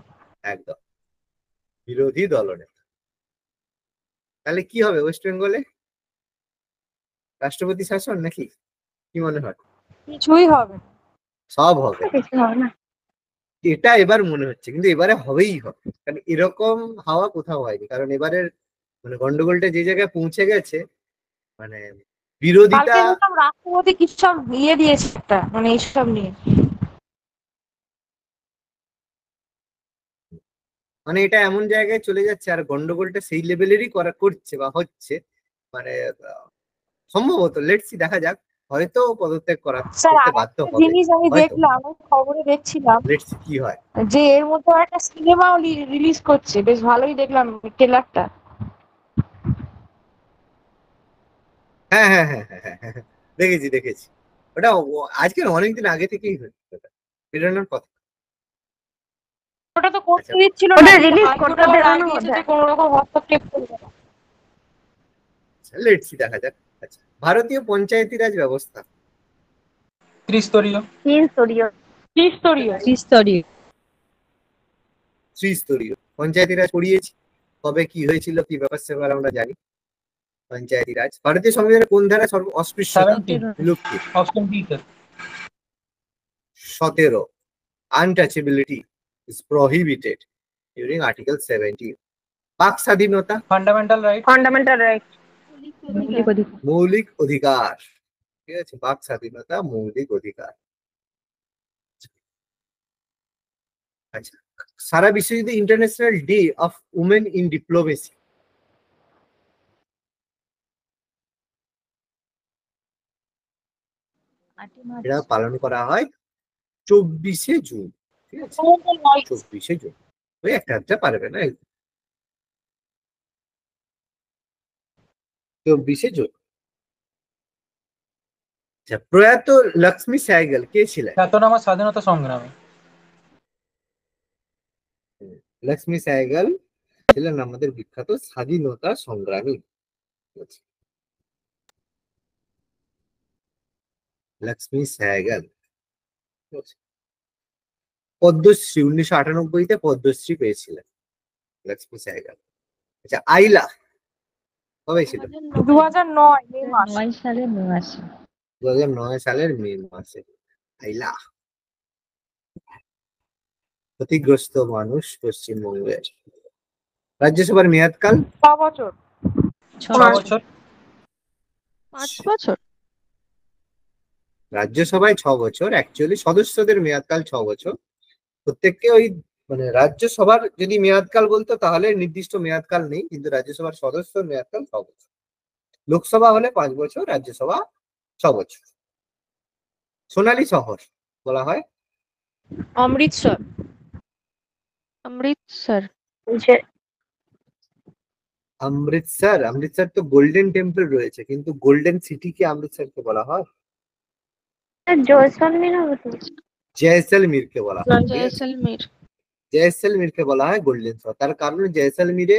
একদম, বিরোধী দলনেতা। তাহলে কি হবে ওয়েস্ট বেঙ্গলে? রাষ্ট্রপতি শাসন নাকি কি মনে হয়? কিছুই হবে, সব হবে। এটা এবার মনে হচ্ছে, কিন্তু এবারে হবেই হবে, কারণ এরকম হাওয়া কোথাও হয়নি। কারণ এবারের মানে গন্ডগোলটা যে জায়গায় পৌঁছে গেছে, মানে বিরোধিতা। রাষ্ট্রপতি কিছু সব ইয়ে দিয়েছে একটা, মানে এইসব নিয়ে। মানে এটা এমন জায়গায় চলে যাচ্ছে, আর গন্ডগোলটা সেই লেভেলেরই করছে বা হচ্ছে, মানে সম্ভবত লেটসি, দেখা যাক, হয়তো পদত্যাগ করতে বাধ্য হবে। জিনিস আমি দেখলাম, খবরে দেখছিলাম, লেটসি কি হয়। যে এর মধ্যে একটা সিনেমাও রিলিজ করছে, বেশ ভালোই দেখলাম ট্রেলারটা। হ্যাঁ হ্যাঁ হ্যাঁ হ্যাঁ হ্যাঁ হ্যাঁ, দেখেছি। ওটা আজকে অনেকদিন আগে থেকেই হচ্ছে, বেরোনোর কথা। ওটা তো করতে দিচ্ছিল না, রিলিজ করতে দেওয়ার মধ্যে কোনো রকম হস্তক্ষেপ করবে না। লেটসি, দেখা যাক। আচ্ছা, ভারতীয় পঞ্চায়েতি রাজ ব্যবস্থা ত্রিস্তরীয়। ত্রিস্তরীয়। পঞ্চায়েতি রাজ পড়িয়েছি, কবে কি হয়েছিল, কি ব্যাপার স্যাপার আমরা জানি। পঞ্চায়েতি রাজ ভারতীয় সংবিধানের কোন ধারা অস্পৃশ্যতা বিলুপ্তি? 17, untouchability is prohibited during Article 17. বাক স্বাধীনতা ফান্ডামেন্টাল রাইট। মৌলিক অধিকার। ঠিক আছে, বাক স্বাধীনতা মৌলিক অধিকার। আচ্ছা, সারা বিশ্বে যদি international day of women in diplomacy এটা পালন করা হয় 24শে জুন, ঠিক আছে? 24শে জুন। ওই একটা পারবে না, 24শে জুন। আচ্ছা, প্রয়াত লক্ষ্মী সাইগল কে ছিলেন? খ্যাতনামা স্বাধীনতা সংগ্রামী। লক্ষ্মী সাইগল ছিলেন আমাদের বিখ্যাত স্বাধীনতা সংগ্রামী। লক্ষ্মী সাইগল পদ্মশ্রী 1998-তে পদ্মশ্রী পেয়েছিলেন লক্ষ্মী সাইগল। আচ্ছা, আইলা কবে ছিল? 2009 মে মাস। 9 সালে মে মাসে। 2009 সালের মে মাসে আইলা। ক্ষতিগ্রস্ত মানুষ পশ্চিমবঙ্গের। রাজ্যসভার মেয়াদকাল 6 বছর। 6 বছর। 5 বছর। রাজ্যসভায় 6 বছর, অ্যাকচুয়ালি সদস্যদের মেয়াদকাল 6 বছর। প্রত্যেককে ওই মানে রাজ্যসভার যদি মেয়াদকাল বলতো তাহলে নির্দিষ্ট মেয়াদকাল নেই, কিন্তু রাজ্যসভার সদস্যর মেয়াদকাল 6 বছর। লোকসভা হলে 5 বছর, রাজ্যসভা 6 বছর। সোনালী শহর বলা হয় অমৃতসর। অমৃতসর। অমৃতসর। অমৃতসর তো গোল্ডেন টেম্পল রয়েছে, কিন্তু গোল্ডেন সিটি কি অমৃতসরকে বলা হয়? জয়সলমীর হবে তো। জয়সলমীরকে বলা হয়, ঠিক আছে? জয়সলমীর। জয়সলমীরকে বলা হয় গোল্ডেন শহর। তার কারণ জয়সলমীরে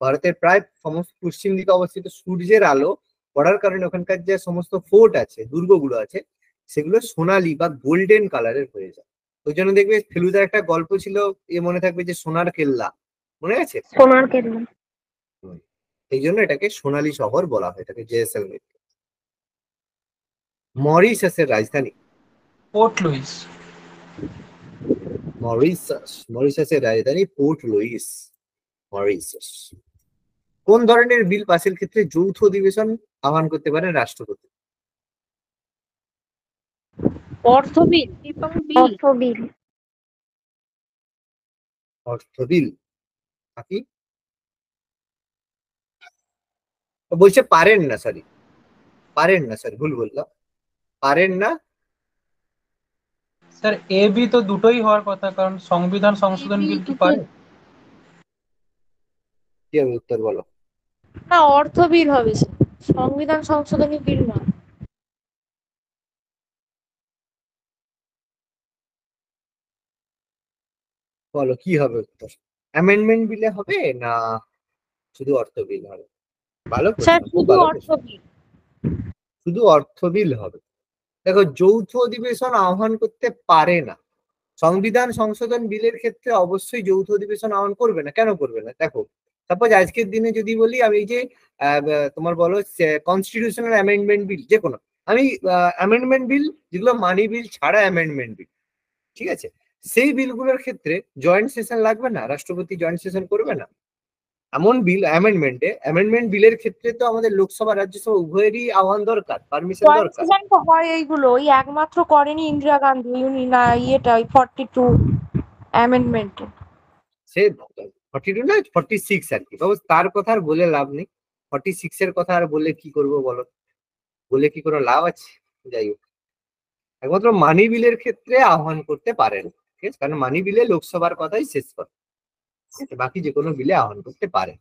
ভারতের প্রায় সমস্ত পশ্চিম দিকে অবস্থিত সূর্যের আলো পড়ার কারণে ওখানকার যে সমস্ত ফোর্ট আছে, দুর্গগুলো আছে, সেগুলো সোনালী বা গোল্ডেন কালারের হয়ে যায়। ওই জন্য দেখবে ফেলুদার একটা গল্প ছিল, মনে থাকবে যে সোনার কেল্লা, মনে আছে? সোনার কেল্লা। এই জন্য এটাকে সোনালী শহর বলা হয়, এটাকে জয়সলমীর। মরিশাসের রাজধানী? Port Luis. মরিশাসের রাজধানী পোর্ট লুইস। মরিশাস। কোন ধরনের বিল পাসের ক্ষেত্রে যৌথ অধিবেশন আহ্বান করতে পারেন রাষ্ট্রপতি? অর্থ বিল। অর্থ বিল। অর্থ বিল। বাকি বলছে পারেন না, সরি পারেন না, সরি ভুল বললাম, পারেন না। স্যার এ বি তো দুটোই হওয়ার কথা, কারণ সংবিধান সংশোধন বিল কি পারে? কি হবে উত্তর বলো? না, অর্থ বিল হবে স্যার, সংবিধান সংশোধনী বিল না। বলো কি হবে উত্তর? অ্যামেন্ডমেন্ট বিলে হবে না শুধু অর্থ বিল হবে? ভালো স্যার প্রশ্ন, খুব শুধু ভালো অর্থ প্রশ্ন। বিল। শুধু অর্থ বিল হবে। দেখো, যৌথ অধিবেশন আহ্বান করতে পারে না। সংবিধান সংশোধন বিলের ক্ষেত্রে অবশ্যই যৌথ অধিবেশন আহ্বান করবে না। কেন করবে না? দেখো, সাপোজ আজকের দিনে যদি বলি আমি যে তোমার বলো কনস্টিটিউশনাল অ্যামেন্ডমেন্ট বিল, যে কোনো আমি অ্যামেন্ডমেন্ট বিল যেগুলো মানি বিল ছাড়া অ্যামেন্ডমেন্ট বিল, ঠিক আছে, সেই বিলগুলোর ক্ষেত্রে জয়েন্ট সেশন লাগবে না, রাষ্ট্রপতি জয়েন্ট সেশন করবে না। এমন বিল অ্যামেন্ডমেন্ট বিলের ক্ষেত্রে তো আমাদের লোকসভা রাজ্যসভা উভয়েরই আহ্বান দরকার, পারমিশন জয়েন্ট দরকার। সেশন তো হয় এইগুলো, ওই একমাত্র করেনি ইন্দিরা গান্ধী না ইয়েটা, ওই 42 অ্যামেন্ডমেন্ট। সে 42 না 46 আর কি, বাবু তার কথা আর বলে লাভ নেই। 46 এর কথা আর বলে কি করবো বলো, বলে কি কোনো লাভ আছে? যাই হোক, একমাত্র মানি বিলের ক্ষেত্রে আহ্বান করতে পারেন, ঠিক আছে, কারণ মানি বিলে লোকসভার কথাই শেষ কথা, বাকি যে কোনো বিলে আহ্বান করতে পারেন।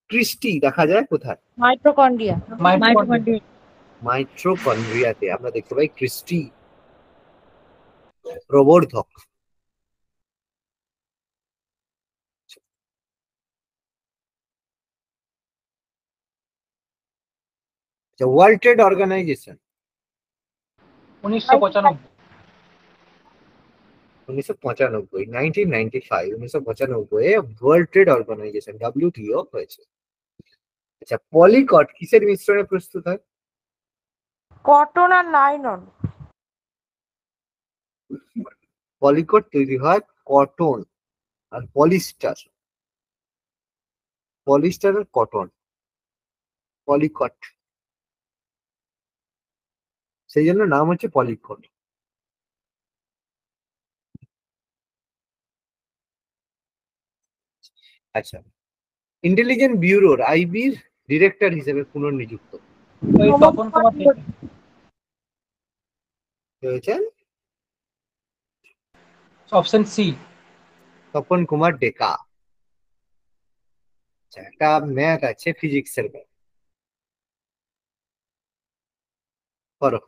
ক্রিস্টি দেখা যায় কোথায়? মাইটোকন্ড্রিয়া। মাইট্রোকন্ড্রিয়াতে আমরা দেখতে পাই ক্রিস্টি প্রবর্ধক। World Trade Organization 1995। 1995 World Trade Organization WTO হয়েছে। আচ্ছা, পলিকট কিসের মিশ্রণে প্রস্তুত হয়? কটন আর নাইলন। পলিকট তৈরি হয় কটন আর পলিস্টার, পলিস্টার আর কটন, পলিকট, সেই জন্য নাম হচ্ছে পলিকট। আচ্ছা, ইন্টেলিজেন্ট ব্যুরোর আইবির ডিরেক্টর হিসেবে পুনর্নিযুক্ত ওই তপন কুমার দে। হয়েছেন অপশন সি। তপন কুমার ডেকা। আচ্ছা, একটা ম্যাথ আছে ফিজিক্সের ম্যাথ, করো।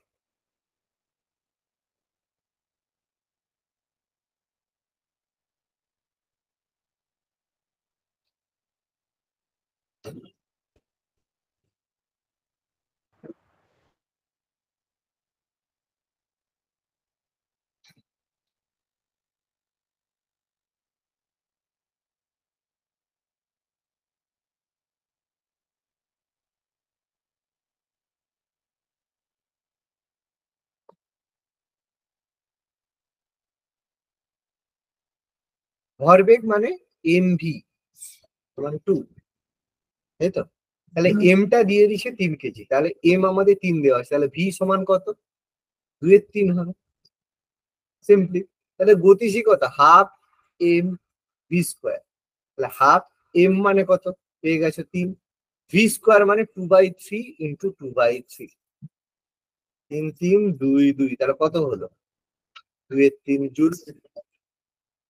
ভরবেগ মানে এমভি সমান 2, তাই তো? তাহলে এমটা দিয়ে দিছে 3 কেজি, তাহলে এম আমাদের 3 দেওয়া আছে, তাহলে ভি সমান কত? 2/3 হবে সিম্পলি। তাহলে গতিশীলতা হাফ এম ভি স্কোয়ার, তাহলে হাফ এম মানে কত পেয়ে গেছো 3, ভি স্কোয়ার মানে 2/3 ইন্টু 2/3, 3 3 2 2, তাহলে কত হলো? 2/3 জুল।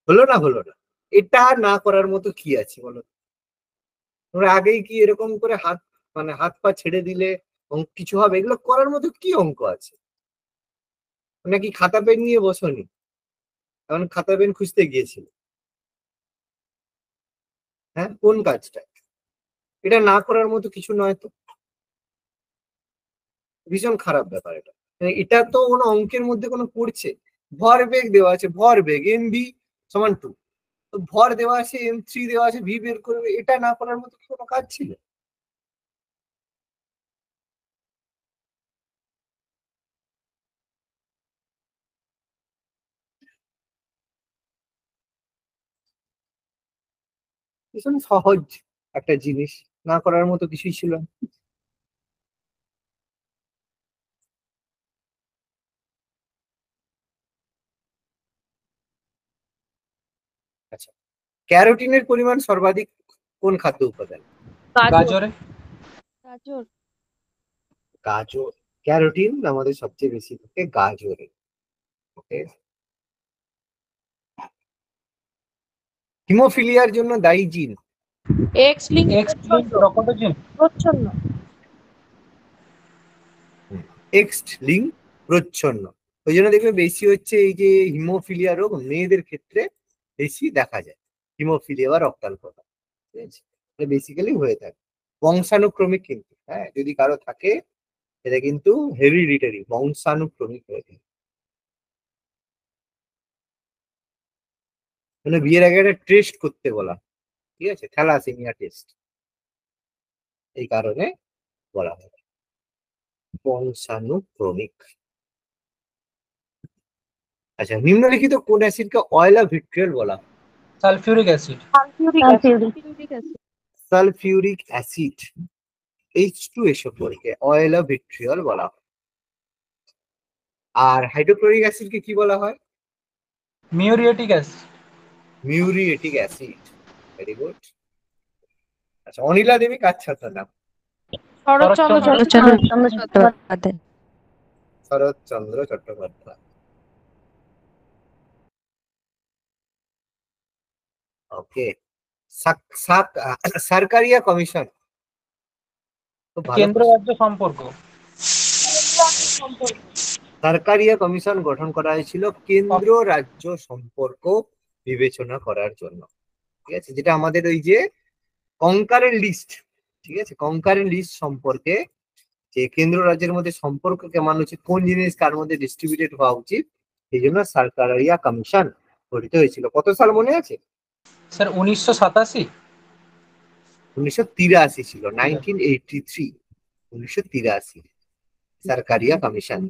হলো না? হলো না? এটা না করার মতো কি আছে বলো? তোমরা আগেই কি এরকম করে হাত মানে হাত পা ছেড়ে দিলে কিছু হবে? এগুলো করার মতো কি অঙ্ক আছে? নাকি খাতা পেন নিয়ে বসোনি, এখন খাতা পেন খুঁজতে গিয়েছিল? হ্যাঁ, কোন কাজটা? এটা না করার মতো কিছু নয় তো, ভীষণ খারাপ ব্যাপার এটা। মানে এটা তো কোনো অঙ্কের মধ্যে কোনো পড়ছে? ভরবেগ দেওয়া আছে, ভরবেগ এম ভি সমান 2, তো ভর দেওয়া আছে m3 দেওয়া আছে, ভি বের করবে, এটা না করার মতো কি কোনো কাজ ছিল? ভীষণ সহজ একটা জিনিস, না করার মতো কিছুই ছিল না। আচ্ছা, ক্যারোটিনের পরিমাণ সর্বাধিক কোন খাদ্য উপাদান? গাজর। গাজরে। গাজর। গাজর। ক্যারোটিন আমাদের সবচেয়ে বেশি থাকে গাজরে। ওকে, হিমোফিলিয়ার জন্য দায়ী জিন? X link x link crocodile. প্রচ্ছন্ন। এক্স লিঙ্ক প্রচ্ছন্ন। ওই জন্য দেখবে বেশি হচ্ছে এই যে হিমোফিলিয়া রোগ মেয়েদের ক্ষেত্রে বেশি দেখা যায়, হিমোফিলিয়া বা রক্তাল্পতা, ঠিক আছে? বেসিক্যালি হয়ে থাকে বংশানুক্রমিক, কিন্তু হ্যাঁ যদি কারো থাকে এটা কিন্তু হেরিডিটারি, বংশানুক্রমিক হয়ে থাকে। মানে বিয়ের আগে একটা টেস্ট করতে বলা, ঠিক আছে, থ্যালাসেমিয়া টেস্ট, এই কারণে বলা হয় বংশানুক্রমিক। আচ্ছা, নিম্নলিখিত কোন অ্যাসিডকে অয়েল অফ ভিট্রিয়ল বলা হয়? Sulphuric acid. Sulphuric acid. Sulphuric acid H2SO4 K oil of vitriol বলা হয়। আর হাইড্রোক্লোরিক অ্যাসিডকে কি বলা হয়? Muriatic acid. Muriatic acid. Very good. আচ্ছা, অনিলা দেবী কার ছাত্র নাম? শরৎচন্দ্র শরৎচন্দ্র চট্টোপাধ্যায়। শরৎচন্দ্র চট্টোপাধ্যায়। ওকে, সরকারিয়া কমিশন, খুব ভালো কেন্দ্র প্রশ্ন। রাজ্য সম্পর্ক। সরকারিয়া কমিশন গঠন করা হয়েছিল কেন্দ্র রাজ্য সম্পর্ক বিবেচনা করার জন্য, ঠিক আছে? যেটা আমাদের ওই যে কঙ্কারের লিস্ট, ঠিক আছে, কঙ্কারের লিস্ট সম্পর্কে, যে কেন্দ্র রাজ্যের মধ্যে সম্পর্ক কেমন হচ্ছে, কোন জিনিস কার মধ্যে ডিস্ট্রিবিউটেড হওয়া উচিত, সেই জন্য সরকারিয়া কমিশন গঠিত হয়েছিল। কত সাল মনে আছে? স্যার 1987। 1983 ছিল, 1983, 1983 Sarkaria Commission.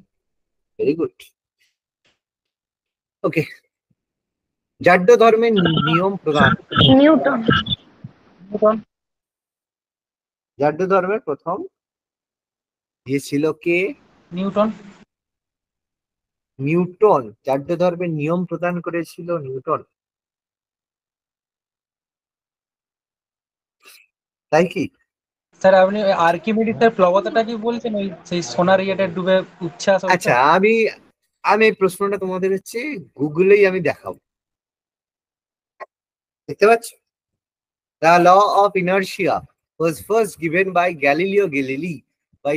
Very good. Okay, জাড্য ধর্মের নিয়ম প্রধান? নিউটন। নিউটন। জাড্য ধর্মের প্রথম দিয়েছিল কে? নিউটন। নিউটন। জাড্য ধর্মের নিয়ম প্রদান করেছিল নিউটন। তাই কি? স্যার আপনি ওই আর্কিমিডিসের প্লবতাটা কি বলছেন, ওই সেই সোনার ইয়েটা ডুবে উচ্ছ্বাস আচ্ছা, ওইটা? আমি আমি এই প্রশ্নটা তোমাদের হচ্ছে গুগলেই আমি দেখাবো। দেখতে পাচ্ছ? The law of inertia was first given by Galileo Galilei by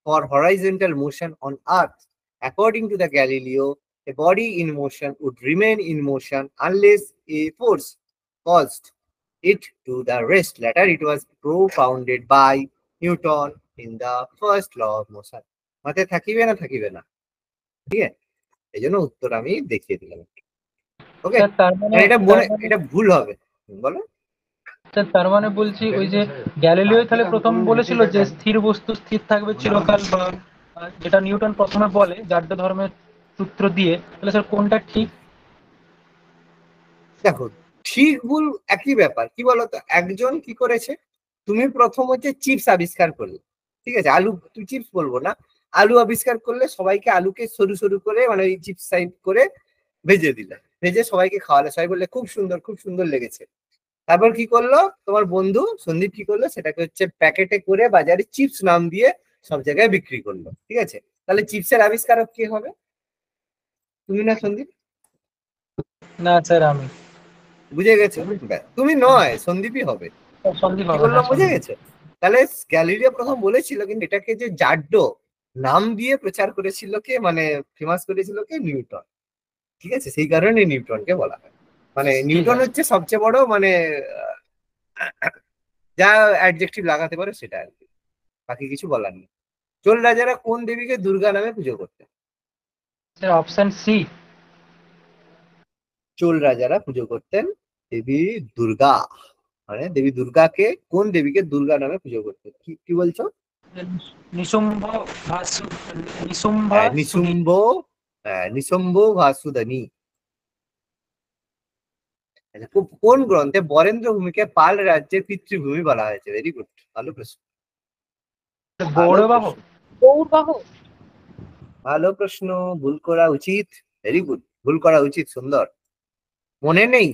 for horizontal motion on Earth. According to the Galileo, a body in motion would remain in motion unless a force caused it to the rest. Later, it was propounded by Newton in the first law of motion. মাথায় থাকিবে না থাকিবে না, ঠিক আছে? এই জন্য উত্তর আমি দেখিয়ে দিলাম। ওকে, স্যার তার মানে এটা তার মনে, মানে এটা ভুল হবে। বলো। স্যার তার মানে বলছি ওই যে গ্যালিলিও তাহলে প্রথম বলেছিল যে স্থির বস্তু স্থির থাকবে চিরকাল, বা যেটা নিউটন প্রথমে বলে জাড্য ধর্মের সূত্র দিয়ে, তাহলে স্যার কোনটা ঠিক? দেখো, ঠিক ভুল একই ব্যাপার। কি বলতো, একজন কি করেছে, তুমি প্রথম হচ্ছে চিপস আবিষ্কার করলে, ঠিক আছে? আলু, তুই চিপস বলবো না, আলু আবিষ্কার করলে, সবাইকে আলুকে সরু সরু করে মানে ওই চিপস সাইড করে ভেজে দিলে, ভেজে সবাইকে খাওয়ালে, সবাই বললে খুব সুন্দর, খুব সুন্দর লেগেছে। তারপর কি করলো তোমার বন্ধু সন্দীপ, কি করলো, সেটাকে হচ্ছে প্যাকেটে করে বাজারে চিপস নাম দিয়ে সব জায়গায় বিক্রি করলো, ঠিক আছে? তাহলে চিপসের আবিষ্কারক কে হবে? তুমি না সন্দীপ? না স্যার আমি। বুঝে গেছো? ব্যাস, তুমি নয়, সন্দীপই হবে। সন্দীপ কি হবে, বললাম হ্যাঁ বুঝে সন্দীপ। গেছে? তাহলে গ্যালিলিও প্রথম বলেছিল, কিন্তু এটাকে যে জাড্ডো নাম দিয়ে প্রচার করেছিল কে, মানে ফেমাস করেছিল কে? নিউটন, ঠিক আছে? সেই কারণে নিউটনকে বলা হয়, মানে ঠিক নিউটন আছে। হচ্ছে সবচেয়ে বড়, মানে যা অ্যাডজেক্টিভ লাগাতে পারে সেটা আর কি, বাকি কিছু বলার নেই। চোল রাজারা কোন দেবীকে দুর্গা নামে পুজো করতেন? Sir option C. চোল রাজারা পুজো করতেন দেবী দুর্গা, মানে দেবী দুর্গাকে, কোন দেবীকে দুর্গা নামে পুজো করতেন? কি কি বলছো? নিশুম্ভ ভাসু নিশুম্ভা সুদি। নিশুম্ভ, নিশুম্ভ ভাসুদানি। আচ্ছা, কোন গ্রন্থে বরেন্দ্র ভূমিকে পাল রাজ্যের পিতৃভূমি বলা হয়েছে? ভেরি গুড, ভালো প্রশ্ন, ভালো গৌড়বাহ। প্রশ্ন, গৌরবাহ। ভালো প্রশ্ন। ভুল করা উচিত, ভেরি গুড, ভুল করা উচিত, সুন্দর। মনে নেই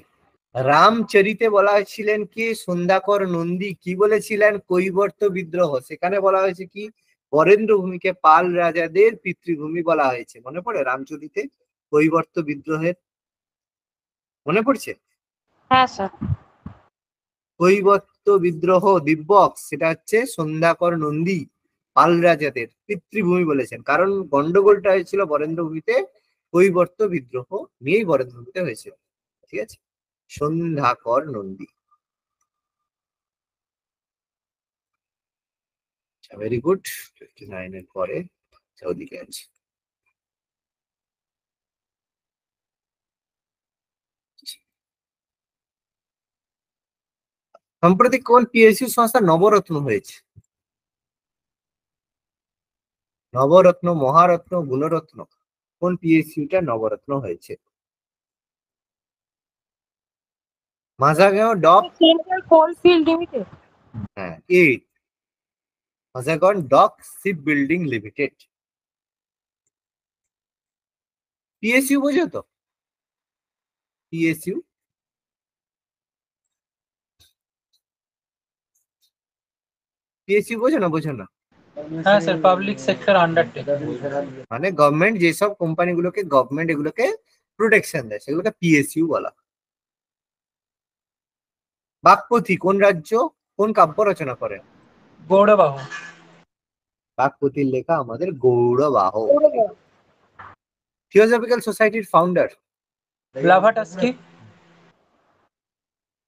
রামচরিতে বলা হয়েছিলেন কি? সন্ধ্যাকর নন্দী কি বলেছিলেন? কৈবর্ত বিদ্রোহ, সেখানে বলা হয়েছে কি? বরেন্দ্র ভূমিকে পাল রাজাদের পিতৃভূমি বলা হয়েছে। মনে পড়ে রামচরিতে কৈবর্ত বিদ্রোহের? মনে পড়ছে? হ্যাঁ স্যার। কৈবর্ত বিদ্রোহ দিব্যক, সেটা হচ্ছে সন্ধ্যাকর নন্দী পাল রাজাদের পিতৃভূমি বলেছেন, কারণ গন্ডগোলটা হয়েছিল বরেন্দ্র ভূমিতে, কৈবর্ত বিদ্রোহ নিয়েই বরেন্দ্র ভূমিতে হয়েছিল, ঠিক আছে? সন্ধ্যাকর নন্দী। ভেরি গুড, 59 এর পরে ওদিকে আছে। সম্প্রতি কোন পিএসইউ সংস্থা নবরত্ন হয়েছে? নবরত্ন, মহারত্ন, গুণরত্ন, কোন পিএসইউটা নবরত্ন হয়েছে? Mazagaon dock, central coalfield limited. হ্যাঁ, এ Mazagaon dock shipbuilding limited. PSU বোঝো তো? পিএসইউ, পিএসইউ বোঝো না? বোঝো না? হ্যাঁ স্যার, পাবলিক সেক্টর আন্ডারটেকিং। মানে গভর্নমেন্ট যেসব কোম্পানিগুলোকে, গভর্নমেন্ট এগুলোকে প্রোটেকশন দেয়, সেগুলোকে পিএসইউ বলা। বাগপতি কোন রাজ্য, কোন কাব্য রচনা করেন? গৌড়বাহ। বাগপতির লেখা আমাদের গৌড়বাহ। থিওসফিক্যাল সোসাইটির founder? Blavatsky.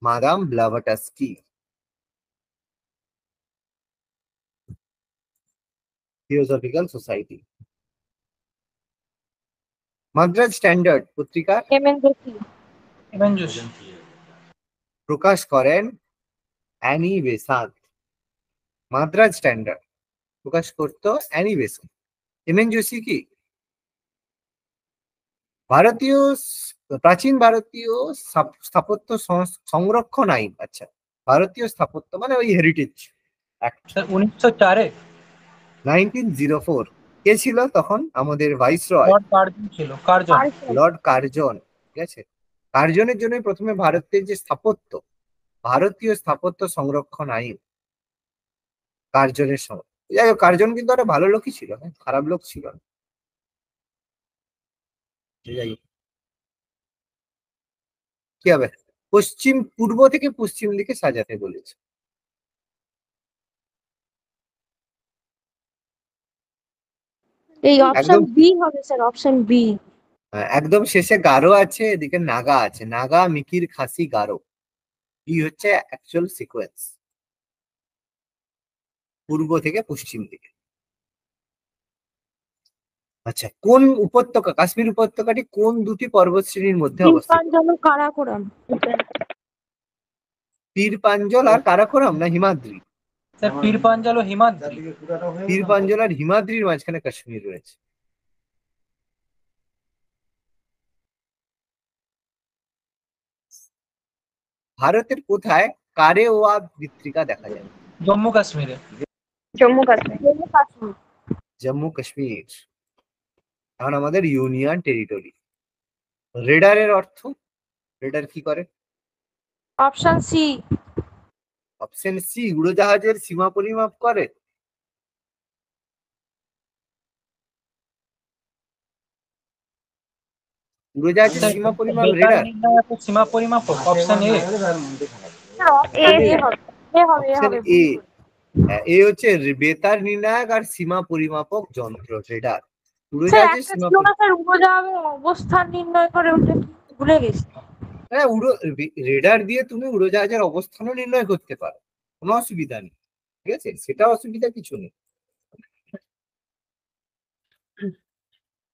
Madame Blavatsky. Theosophical society. Madras standard পত্রিকা এমেঞ্জুস। প্রকাশ করেন অ্যানি বেসান্ত। মাদ্রাজ স্ট্যান্ডার্ড প্রকাশ করতো অ্যানি বেসান্ত। এমএন জোশী কি? ভারতীয় প্রাচীন ভারতীয় স্থাপত্য সংরক্ষণ আইন, আচ্ছা, ভারতীয় স্থাপত্য মানে ওই হেরিটেজ অ্যাক্ট, স্যার 1904-এ 1904। কে ছিল তখন আমাদের ভাইসরয়? লর্ড কার্জন ছিল, কার্জন। লর্ড কার্জন, ঠিক আছে? কার্জনের জন্য প্রথমে ভারতের যে স্থাপত্য, ভারতীয় স্থাপত্য সংরক্ষণ আইন কার্জনের সময়। যাই হোক, কার্জন কিন্তু একটা ভালো লোকই ছিল, হ্যাঁ, খারাপ লোক ছিল না। যাই হোক, কি হবে, পূর্ব থেকে পশ্চিম দিকে সাজাতে বলেছে। এই অপশন একদম বি হবে স্যার, অপশন বি। একদম শেষে গারো আছে, এদিকে নাগা আছে, নাগা, মিকির, খাসি, গারো। এই হচ্ছে অ্যাকচুয়াল সিকোয়েন্স, পূর্ব থেকে পশ্চিম দিকে। আচ্ছা, কোন উপত্যকা, কাশ্মীর উপত্যকাটি কোন দুটি পর্বত শ্রেণীর মধ্যে অবস্থিত? নীলকাঞ্চন ও কারাকোরাম। পীর পাঞ্জল আর কারাকোরাম না হিমাদ্রি? স্যার পীর পাঞ্জাল ও হিমাদ্রি। পীর পাঞ্জল আর হিমাদ্রির মাঝখানে কাশ্মীর রয়েছে। ভারতের কোথায় কারেওয়া মৃত্তিকা দেখা যায়? জম্মু কাশ্মীরে। জম্মু কাশ্মীর। জম্মু কাশ্মীর। জম্মু কাশ্মীর এখন আমাদের ইউনিয়ন টেরিটরি। রেডারের অর্থ, রেডার কি করে? Option C. অপশন সি, উড়োজাহাজের সীমা পরিমাপ করে। উড়োজাহাজের স্যার সীমা পরিমাপ বেতার রেডার। নির্ণায়ক সীমা পরিমাপক, অপশন এ। এ হবে, এ হবে, এ অপশন হবে। এ, এ হচ্ছে বেতার নির্ণায়ক আর সীমা পরিমাপক যন্ত্র, রেডার। স্যার উড়োজাহাজের একটা সীমা ছিল না স্যার, উড়োজাহাজের অবস্থান নির্ণয় করে, ওটা কি ভুলে গেছি। হ্যাঁ, রেডার দিয়ে তুমি উড়োজাহাজের অবস্থানও নির্ণয় করতে পারো, কোনো অসুবিধা নেই, ঠিক আছে, সেটা অসুবিধা কিছু নেই।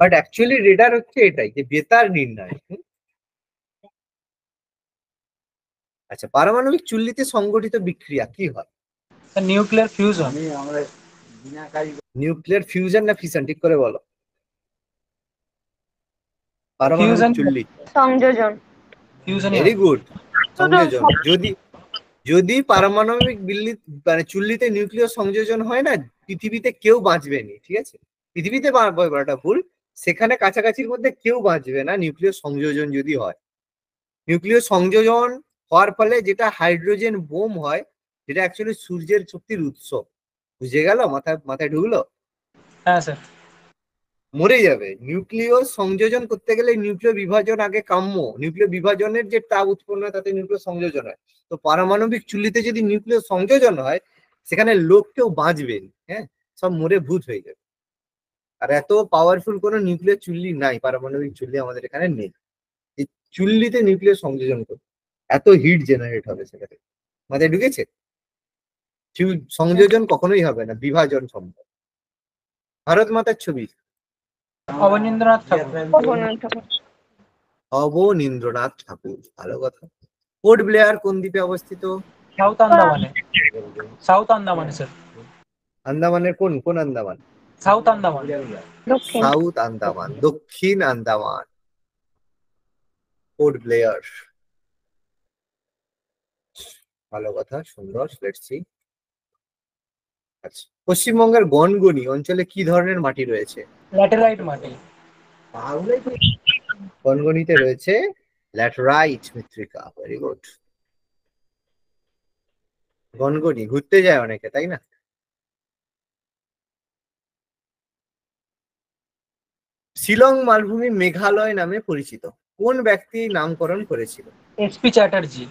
বাট অ্যাকচুয়ালি রেডার হচ্ছে এটাই, যে বেতার নির্ণয়। আচ্ছা, পারমাণবিক চুল্লিতে সংঘটিত বিক্রিয়া কি হয়? Sir nuclear fusion. Nuclear fusion না ফিশন, ঠিক করে বলো। পারমাণবিক ফিউশন। চুল্লি। সংযোজন। ফিউশনই ভেরি হয়। গুড, সংযোজন। সংযোজন। যদি যদি পারমাণবিক মানে চুল্লিতে নিউক্লিয়ার সংযোজন হয় না, পৃথিবীতে কেউ বাঁচবে না, ঠিক আছে, পৃথিবীতে বলাটা ভুল, সেখানে কাছাকাছির মধ্যে কেউ বাঁচবে না নিউক্লিয়ার সংযোজন যদি হয়। নিউক্লিয়ার সংযোজন হওয়ার ফলে যেটা হাইড্রোজেন বোম হয়, যেটা অ্যাকচুয়ালি সূর্যের শক্তির উৎস। বুঝে গেল? মাথায় মাথায় ঢুকলো? হ্যাঁ স্যার। মরে যাবে। নিউক্লিয় সংযোজন করতে গেলে নিউক্লিয় বিভাজন আগে কাম্য, নিউক্লিয় বিভাজনের যে তাপ উৎপন্ন হয় তাতে নিউক্লিয় সংযোজন হয়। তো পারমাণবিক চুল্লিতে যদি নিউক্লিয় সংযোজন হয়, সেখানে লোক কেউ বাঁচবেন, হ্যাঁ, সব মরে ভূত হয়ে যাবে। আর এত পাওয়ারফুল কোনো নিউক্লিয়ার চুল্লি নাই, পারমাণবিক চুল্লি আমাদের এখানে নেই। এই চুল্লিতে নিউক্লিয়ার সংযোজন করবে, এত হিট জেনারেট হবে সেখানে। মাথায় ঢুকেছে? সংযোজন কখনোই হবে না, বিভাজন সম্ভব। ভারত মাতার ছবি। অবনীন্দ্রনাথ ঠাকুর। অবনীন্দ্রনাথ ঠাকুর, ভালো কথা। পোর্ট ব্লেয়ার কোন দ্বীপে অবস্থিত? সাউথ আন্দামানে। সাউথ আন্দামানে স্যার। আন্দামানের কোন কোন আন্দামান? সাউথ আন্দামান। দক্ষিণ। সাউথ আন্দামান, দক্ষিণ আন্দামান। পোর্ট ব্লেয়ার, ভালো কথা, সুন্দর। Let's see. আচ্ছা, পশ্চিমবঙ্গের গনগনি অঞ্চলে কি ধরনের মাটি রয়েছে? ল্যাটেরাইট মাটি। গনগনিতে রয়েছে ল্যাটেরাইট মৃত্তিকা। Very good. গনগনি ঘুরতে যায় অনেকে, তাই না? শিলং মালভূমি মেঘালয় নামে পরিচিত, কোন ব্যক্তি নামকরণ করেছিল? এসপি চ্যাটার্জি।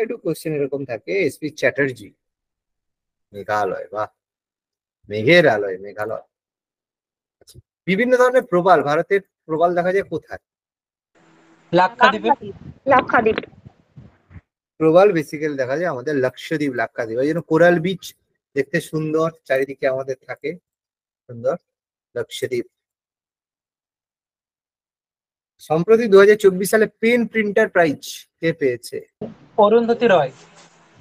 একটু কোশ্চেন এরকম থাকে, এসপি চ্যাটার্জি। মেঘালয়, বাহ, মেঘের আলয় মেঘালয়। আচ্ছা, বিভিন্ন ধরনের প্রবাল, ভারতের প্রবাল দেখা যায় কোথায়? লাক্ষাদ্বীপে। লাক্ষাদ্বীপ। প্রবাল বেসিক্যালি দেখা যায় আমাদের লাক্ষাদ্বীপ, লাক্ষাদ্বীপ, ওই জন্য কোরাল বিচ দেখতে সুন্দর, চারিদিকে আমাদের থাকে সুন্দর, লাক্ষাদ্বীপ। সম্প্রতি 2024 সালে পেন প্রিন্টার প্রাইজ কে পেয়েছে? অরুন্ধতী রয়।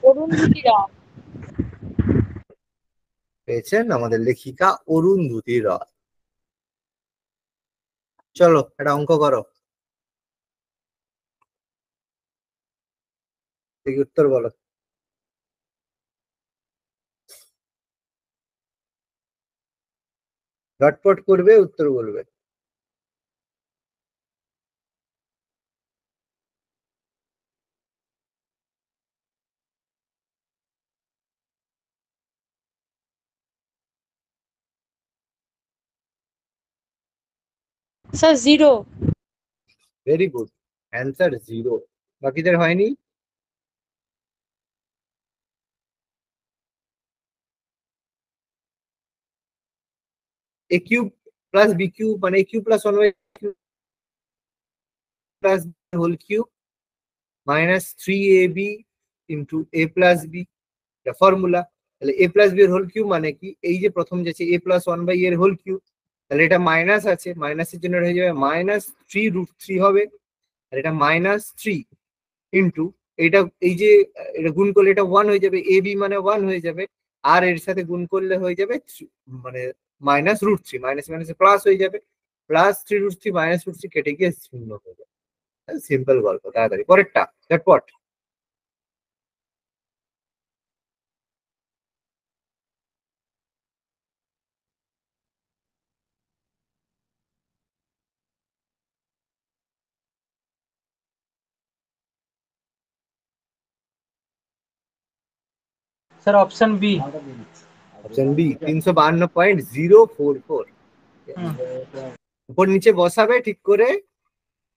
অরুন্ধতী রায়। পেয়েছেন আমাদের লেখিকা অরুন্ধতী রয়। চলো একটা অঙ্ক করো, দেখি উত্তর বলো। ঝটপট করবে, উত্তর বলবে। স্যার 0। Very good, answer 0। বাকিদের হয়নি? A cube plus B cube মানে A cube plus 1 cube plus whole cube minus 3ab into A plus B, এটা ফর্মুলা। তাহলে এ প্লাস বি এর হোল কিউব মানে কি, এই যে প্রথম যে এ প্লাস 1 এর হোল কিউব, তাহলে এটা মাইনাস আছে, মাইনাসের জন্য হয়ে যাবে -3√3 হবে। আর এটা -3 ইন্টু এটা, এই যে এটা গুণ করলে এটা 1 হয়ে যাবে, এ বি মানে 1 হয়ে যাবে, আর এর সাথে গুণ করলে হয়ে যাবে মানে -√3, মাইনাস মাইনাসে প্লাস হয়ে যাবে, +3√3 -√3 কেটে গিয়ে 0 হয়ে যাবে। সিম্পল গল্প, তাড়াতাড়ি পরেরটা ঝটপট। Sir option B. Option B 352.044। উপর নিচে বসাবে ঠিক করে,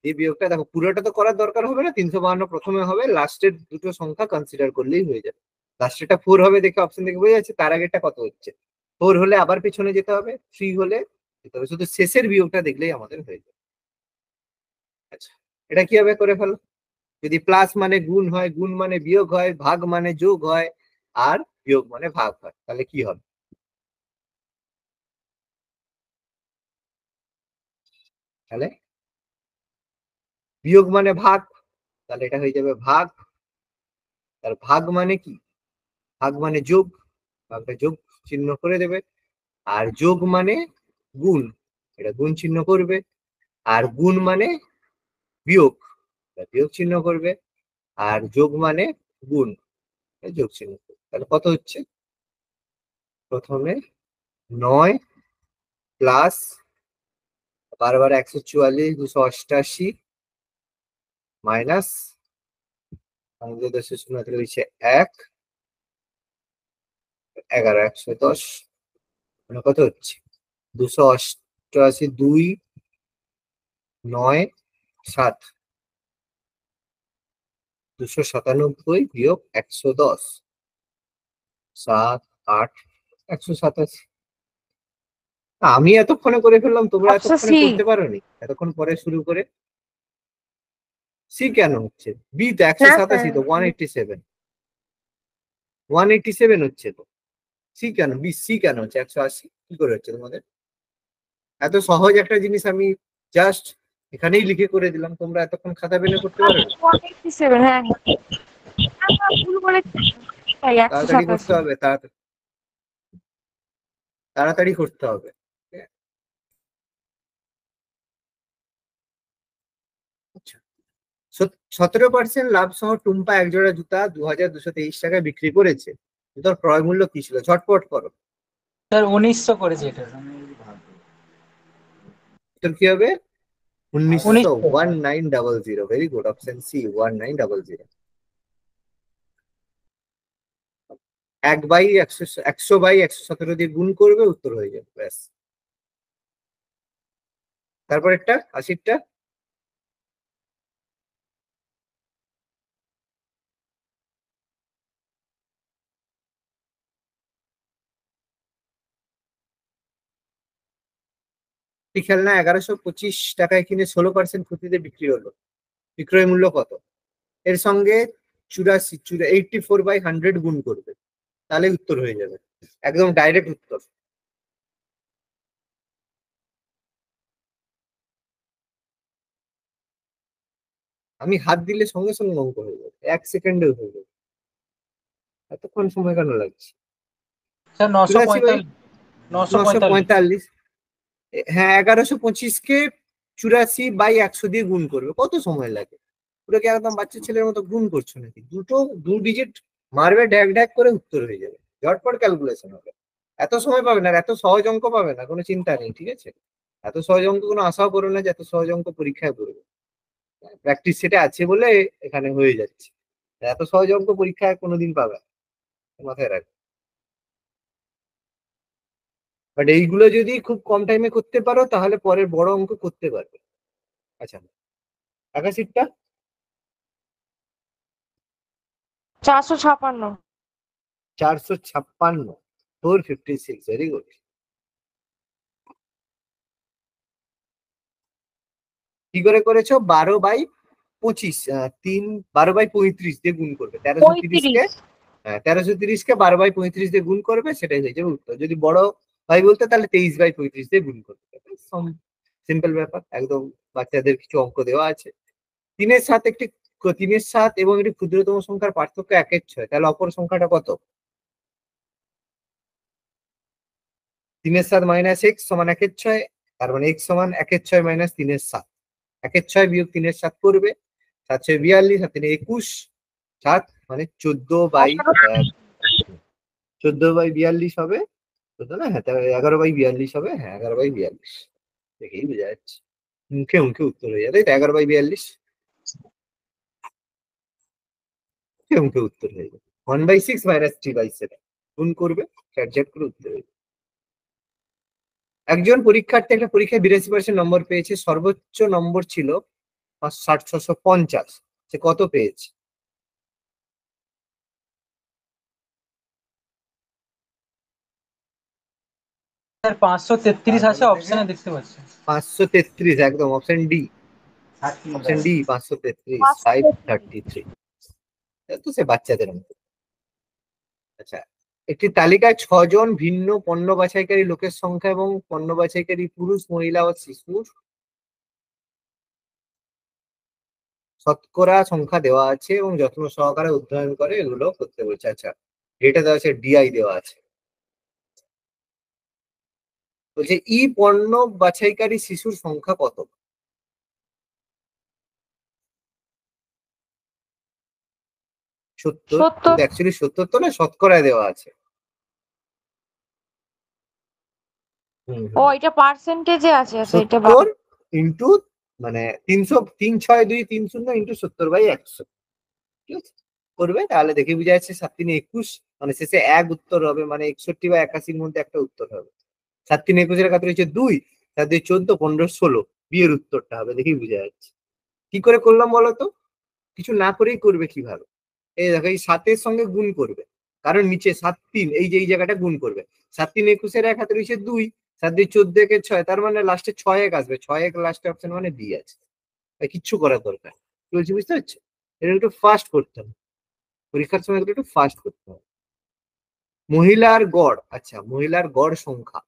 এই বিয়োগটা দেখো পুরোটা তো করার দরকার হবে না, 352 প্রথমে হবে, লাস্টের দুটো সংখ্যা কনসিডার করলেই হয়ে যাবে। লাস্টেরটা 4 হবে দেখে অপশন দেখে বোঝা যাচ্ছে, তার আগেরটা কত হচ্ছে। 4 হলে আবার পিছনে যেতে হবে, 3 হলে যেতে হবে, শুধু শেষের বিয়োগটা দেখলেই আমাদের হয়ে যাবে। আচ্ছা, এটা কিভাবে করে ফেলো, যদি প্লাস মানে গুণ হয়, গুণ মানে বিয়োগ হয়, ভাগ মানে যোগ হয়, আর বিয়োগ মানে ভাগ হয়, তাহলে কি হবে? তাহলে বিয়োগ মানে ভাগ, তাহলে এটা হয়ে যাবে ভাগ। তার ভাগ মানে কি, ভাগ মানে যোগ, ভাগটা যোগ চিহ্ন করে দেবে। আর যোগ মানে গুণ, এটা গুণ চিহ্ন করবে। আর গুণ মানে বিয়োগ, এটা বিয়োগ চিহ্ন করবে। আর যোগ মানে গুণ, এটা যোগ চিহ্ন করবে। তাহলে কত হচ্ছে, প্রথমে 9 প্লাস বারবার 144 288 মাইনাস 1 11 110, মানে কত হচ্ছে 288 2 9 7 297 বিয়োগ 110 7 8 187। আমি এতক্ষণে করে ফেললাম, তোমরা অপশন এতক্ষণে সি। করতে পারোনি, এতক্ষণ পরে শুরু করে। সি কেন হচ্ছে, বি তো না 187, তো স্যার, 187, 187 হচ্ছে তো। সি কেন, বি সি কেন হচ্ছে 180, কি করে হচ্ছে তোমাদের? এত সহজ একটা জিনিস আমি জাস্ট এখানেই লিখে করে দিলাম, তোমরা এতক্ষণ খাতা পেনে করতে পারো? 187, হ্যাঁ আমরা ভুল বলেছি ভাই, তাড়াতাড়ি করতে 187। হবে, তাড়াতাড়ি করতে হবে। আচ্ছা, 17% লাভ সহ টুম্পা এক জোড়া জুতা 2223 টাকায় বিক্রি করেছে, জুতার ক্রয় মূল্য কি ছিল? ঝটপট করো। স্যার 1900 করেছে এটা। উত্তর কি হবে? 1900, 1900। 1900। Very good, option C 1900। 1/100 দিয়ে গুণ করবে, উত্তর হয়ে যাবে, ব্যাস। তারপর একটা 80টা। খেলনা 1125 টাকায় কিনে 16% ক্ষতিতে বিক্রি হলো, বিক্রয় মূল্য কত? এর সঙ্গে 84/100 গুণ করবে, তাহলে উত্তর হয়ে যাবে, একদম ডাইরেক্ট উত্তর। আমি হাত দিলে সঙ্গে সঙ্গে অঙ্ক হয়ে যাবে, 1 সেকেন্ডে হয়ে যাবে, এতক্ষণ সময় কেন লাগছে? স্যার 84/945। 945। হ্যাঁ, 1125-কে 84/100 দিয়ে গুণ করবে, কত সময় লাগে? পুরো কি একদম বাচ্চা ছেলের মতো গুণ করছো নাকি? দু ডিজিট মারবে, ড্যাক ড্যাক করে উত্তর হয়ে যাবে, ঝটপট ক্যালকুলেশন হবে। এত সময় পাবে না, আর এত সহজ অঙ্ক পাবে না, কোনো চিন্তা নেই, ঠিক আছে? এত সহজ অঙ্ক কোনো আশাও করো না যে এত সহজ অঙ্ক পরীক্ষায় করবে, প্র্যাকটিস সেটা আছে বলে এখানে হয়ে যাচ্ছে। এত সহজ অঙ্ক পরীক্ষায় কোনোদিন পাবে না, মাথায় রাখবে। বাট এইগুলো যদি খুব কম টাইমে করতে পারো তাহলে পরের বড় অঙ্ক করতে পারবে। আচ্ছা, আকাশিটটা 456। 456, 456, ভেরি গুড। কি করে করেছো? 12/25, 12/35 দিয়ে গুণ করবে। 1330কে 35। 1330কে 12/35 দিয়ে গুণ করবে, সেটাই হয়ে যাবে উত্তর। যদি বড় ভাই বলতে তাহলে 23/35 দিয়ে গুণ করবে। সিম্পল ব্যাপার একদম। বাচ্চাদের কিছু অঙ্ক দেওয়া আছে। 3 এর 7 এবং একটি ক্ষুদ্রতম সংখ্যার পার্থক্য 1/6, তাহলে অপর সংখ্যাটা কত? 3 এর 7 মাইনাস x সমান 1/6, তার মানে x সমান 1/6 মাইনাস 3 এর 7। 1/6 বিয়োগ 3 এর 7 করবে, 7 42, 7 21, 7 মানে 14/42 হবে। 14 না, হ্যাঁ 11/42 হবে। হ্যাঁ 11/42 দেখেই বোঝা যাচ্ছে, মুখে মুখে উত্তর হয়ে যাবে। তাই তো 11/42 মুখে মুখে উত্তর হয়ে যাবে। 1/6 মাইনাস 3/7 গুণ করবে, অ্যাডজাস্ট করে উত্তর হয়ে যাবে। একজন পরীক্ষার্থী একটা পরীক্ষায় 82% নম্বর পেয়েছে, সর্বোচ্চ নম্বর ছিল 560-650, সে কত পেয়েছে? স্যার 533 আছে, অপশনে দেখতে পাচ্ছি। 533, একদম অপশন ডি। Option D 533, 533। তো সে বাচ্চাদের মতো। আচ্ছা, একটি তালিকায় 6 জন ভিন্ন পণ্য বাছাইকারী লোকের সংখ্যা এবং পণ্য বাছাইকারী পুরুষ, মহিলা ও শিশুর শতকরা সংখ্যা দেওয়া আছে এবং যত্ন সহকারে অধ্যয়ন করে এগুলো করতে বলছে। আচ্ছা, ডেটা দেওয়া আছে, ডিআই দেওয়া আছে। বলছে ই পণ্য বাছাইকারী শিশুর সংখ্যা কত? 70, 70। কিন্তু অ্যাকচুয়ালি 70 তো না, শতকরায় দেওয়া আছে। ও এটা পার্সেন্টেজে আছে, আচ্ছা এটা 70 ইন্টু মানে 300, 3 6 2 3 0 ইন্টু 70/100, ঠিক আছে? করবে তাহলে দেখে বুঝা যাচ্ছে 7 3 21, মানে শেষে এক উত্তর হবে, মানে 61 বা 81 মধ্যে একটা উত্তর হবে। 7 3 21 কাছে হচ্ছে 2, 7 2 14, 15 16, বিয়ের উত্তরটা হবে, দেখেই বুঝা যাচ্ছে। কি করে করলাম বলো তো? কিছু না করেই করবে কিভাবে? এই দেখো, এই 7-এর সঙ্গে গুণ করবে, কারণ নিচে 7 3, এই যে এই জায়গাটা গুণ করবে। 7 3 21 এক হাতে রয়েছে 2, 7 2 14 কে 6, তার মানে লাস্টে 6 এক আসবে। 6 এক লাস্টে অপশন মানে বি আছে। তাই কিচ্ছু করার দরকার নেই। কি বলছি বুঝতে পারছো? এটা একটু ফাস্ট করতে হবে, পরীক্ষার সময় এগুলো একটু ফাস্ট করতে হবে। মহিলার গড়, আচ্ছা মহিলার গড় সংখ্যা,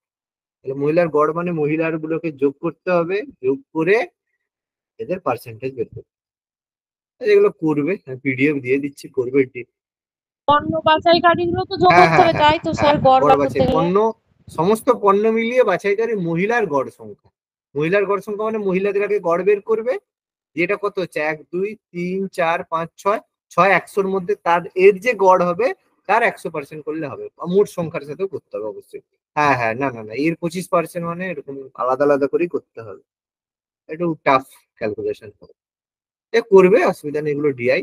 তাহলে মহিলার গড় মানে মহিলার গুলোকে যোগ করতে হবে, যোগ করে এদের পার্সেন্টেজ বের করতে হবে। এগুলো করবে, পিডিএফ দিয়ে দিচ্ছি, করবে। পণ্য বাছাইকারীগুলো তো যোগ হ্যাঁ করতে হ্যাঁ হবে, হ্যাঁ তাই তো হ্যাঁ স্যার হ্যাঁ, গড় গড় বার করতে বাছাই গেলে। পণ্য, সমস্ত পণ্য মিলিয়ে বাছাইকারী মহিলার গড় সংখ্যা। মহিলার গড় সংখ্যা মানে মহিলাদের আগে গড় বের করবে, যেটা কত হচ্ছে 1 2 3 4 5 6, 6 100-র মধ্যে তার এর যে গড় হবে তার 100% করলে হবে। মোট সংখ্যার সাথেও করতে হবে অবশ্যই। হ্যাঁ হ্যাঁ, না না না, এর 25% মানে এরকম আলাদা আলাদা করেই করতে হবে, একটু টাফ ক্যালকুলেশন হবে। এ করবে, অসুবিধা নেই, এগুলো ডিআই।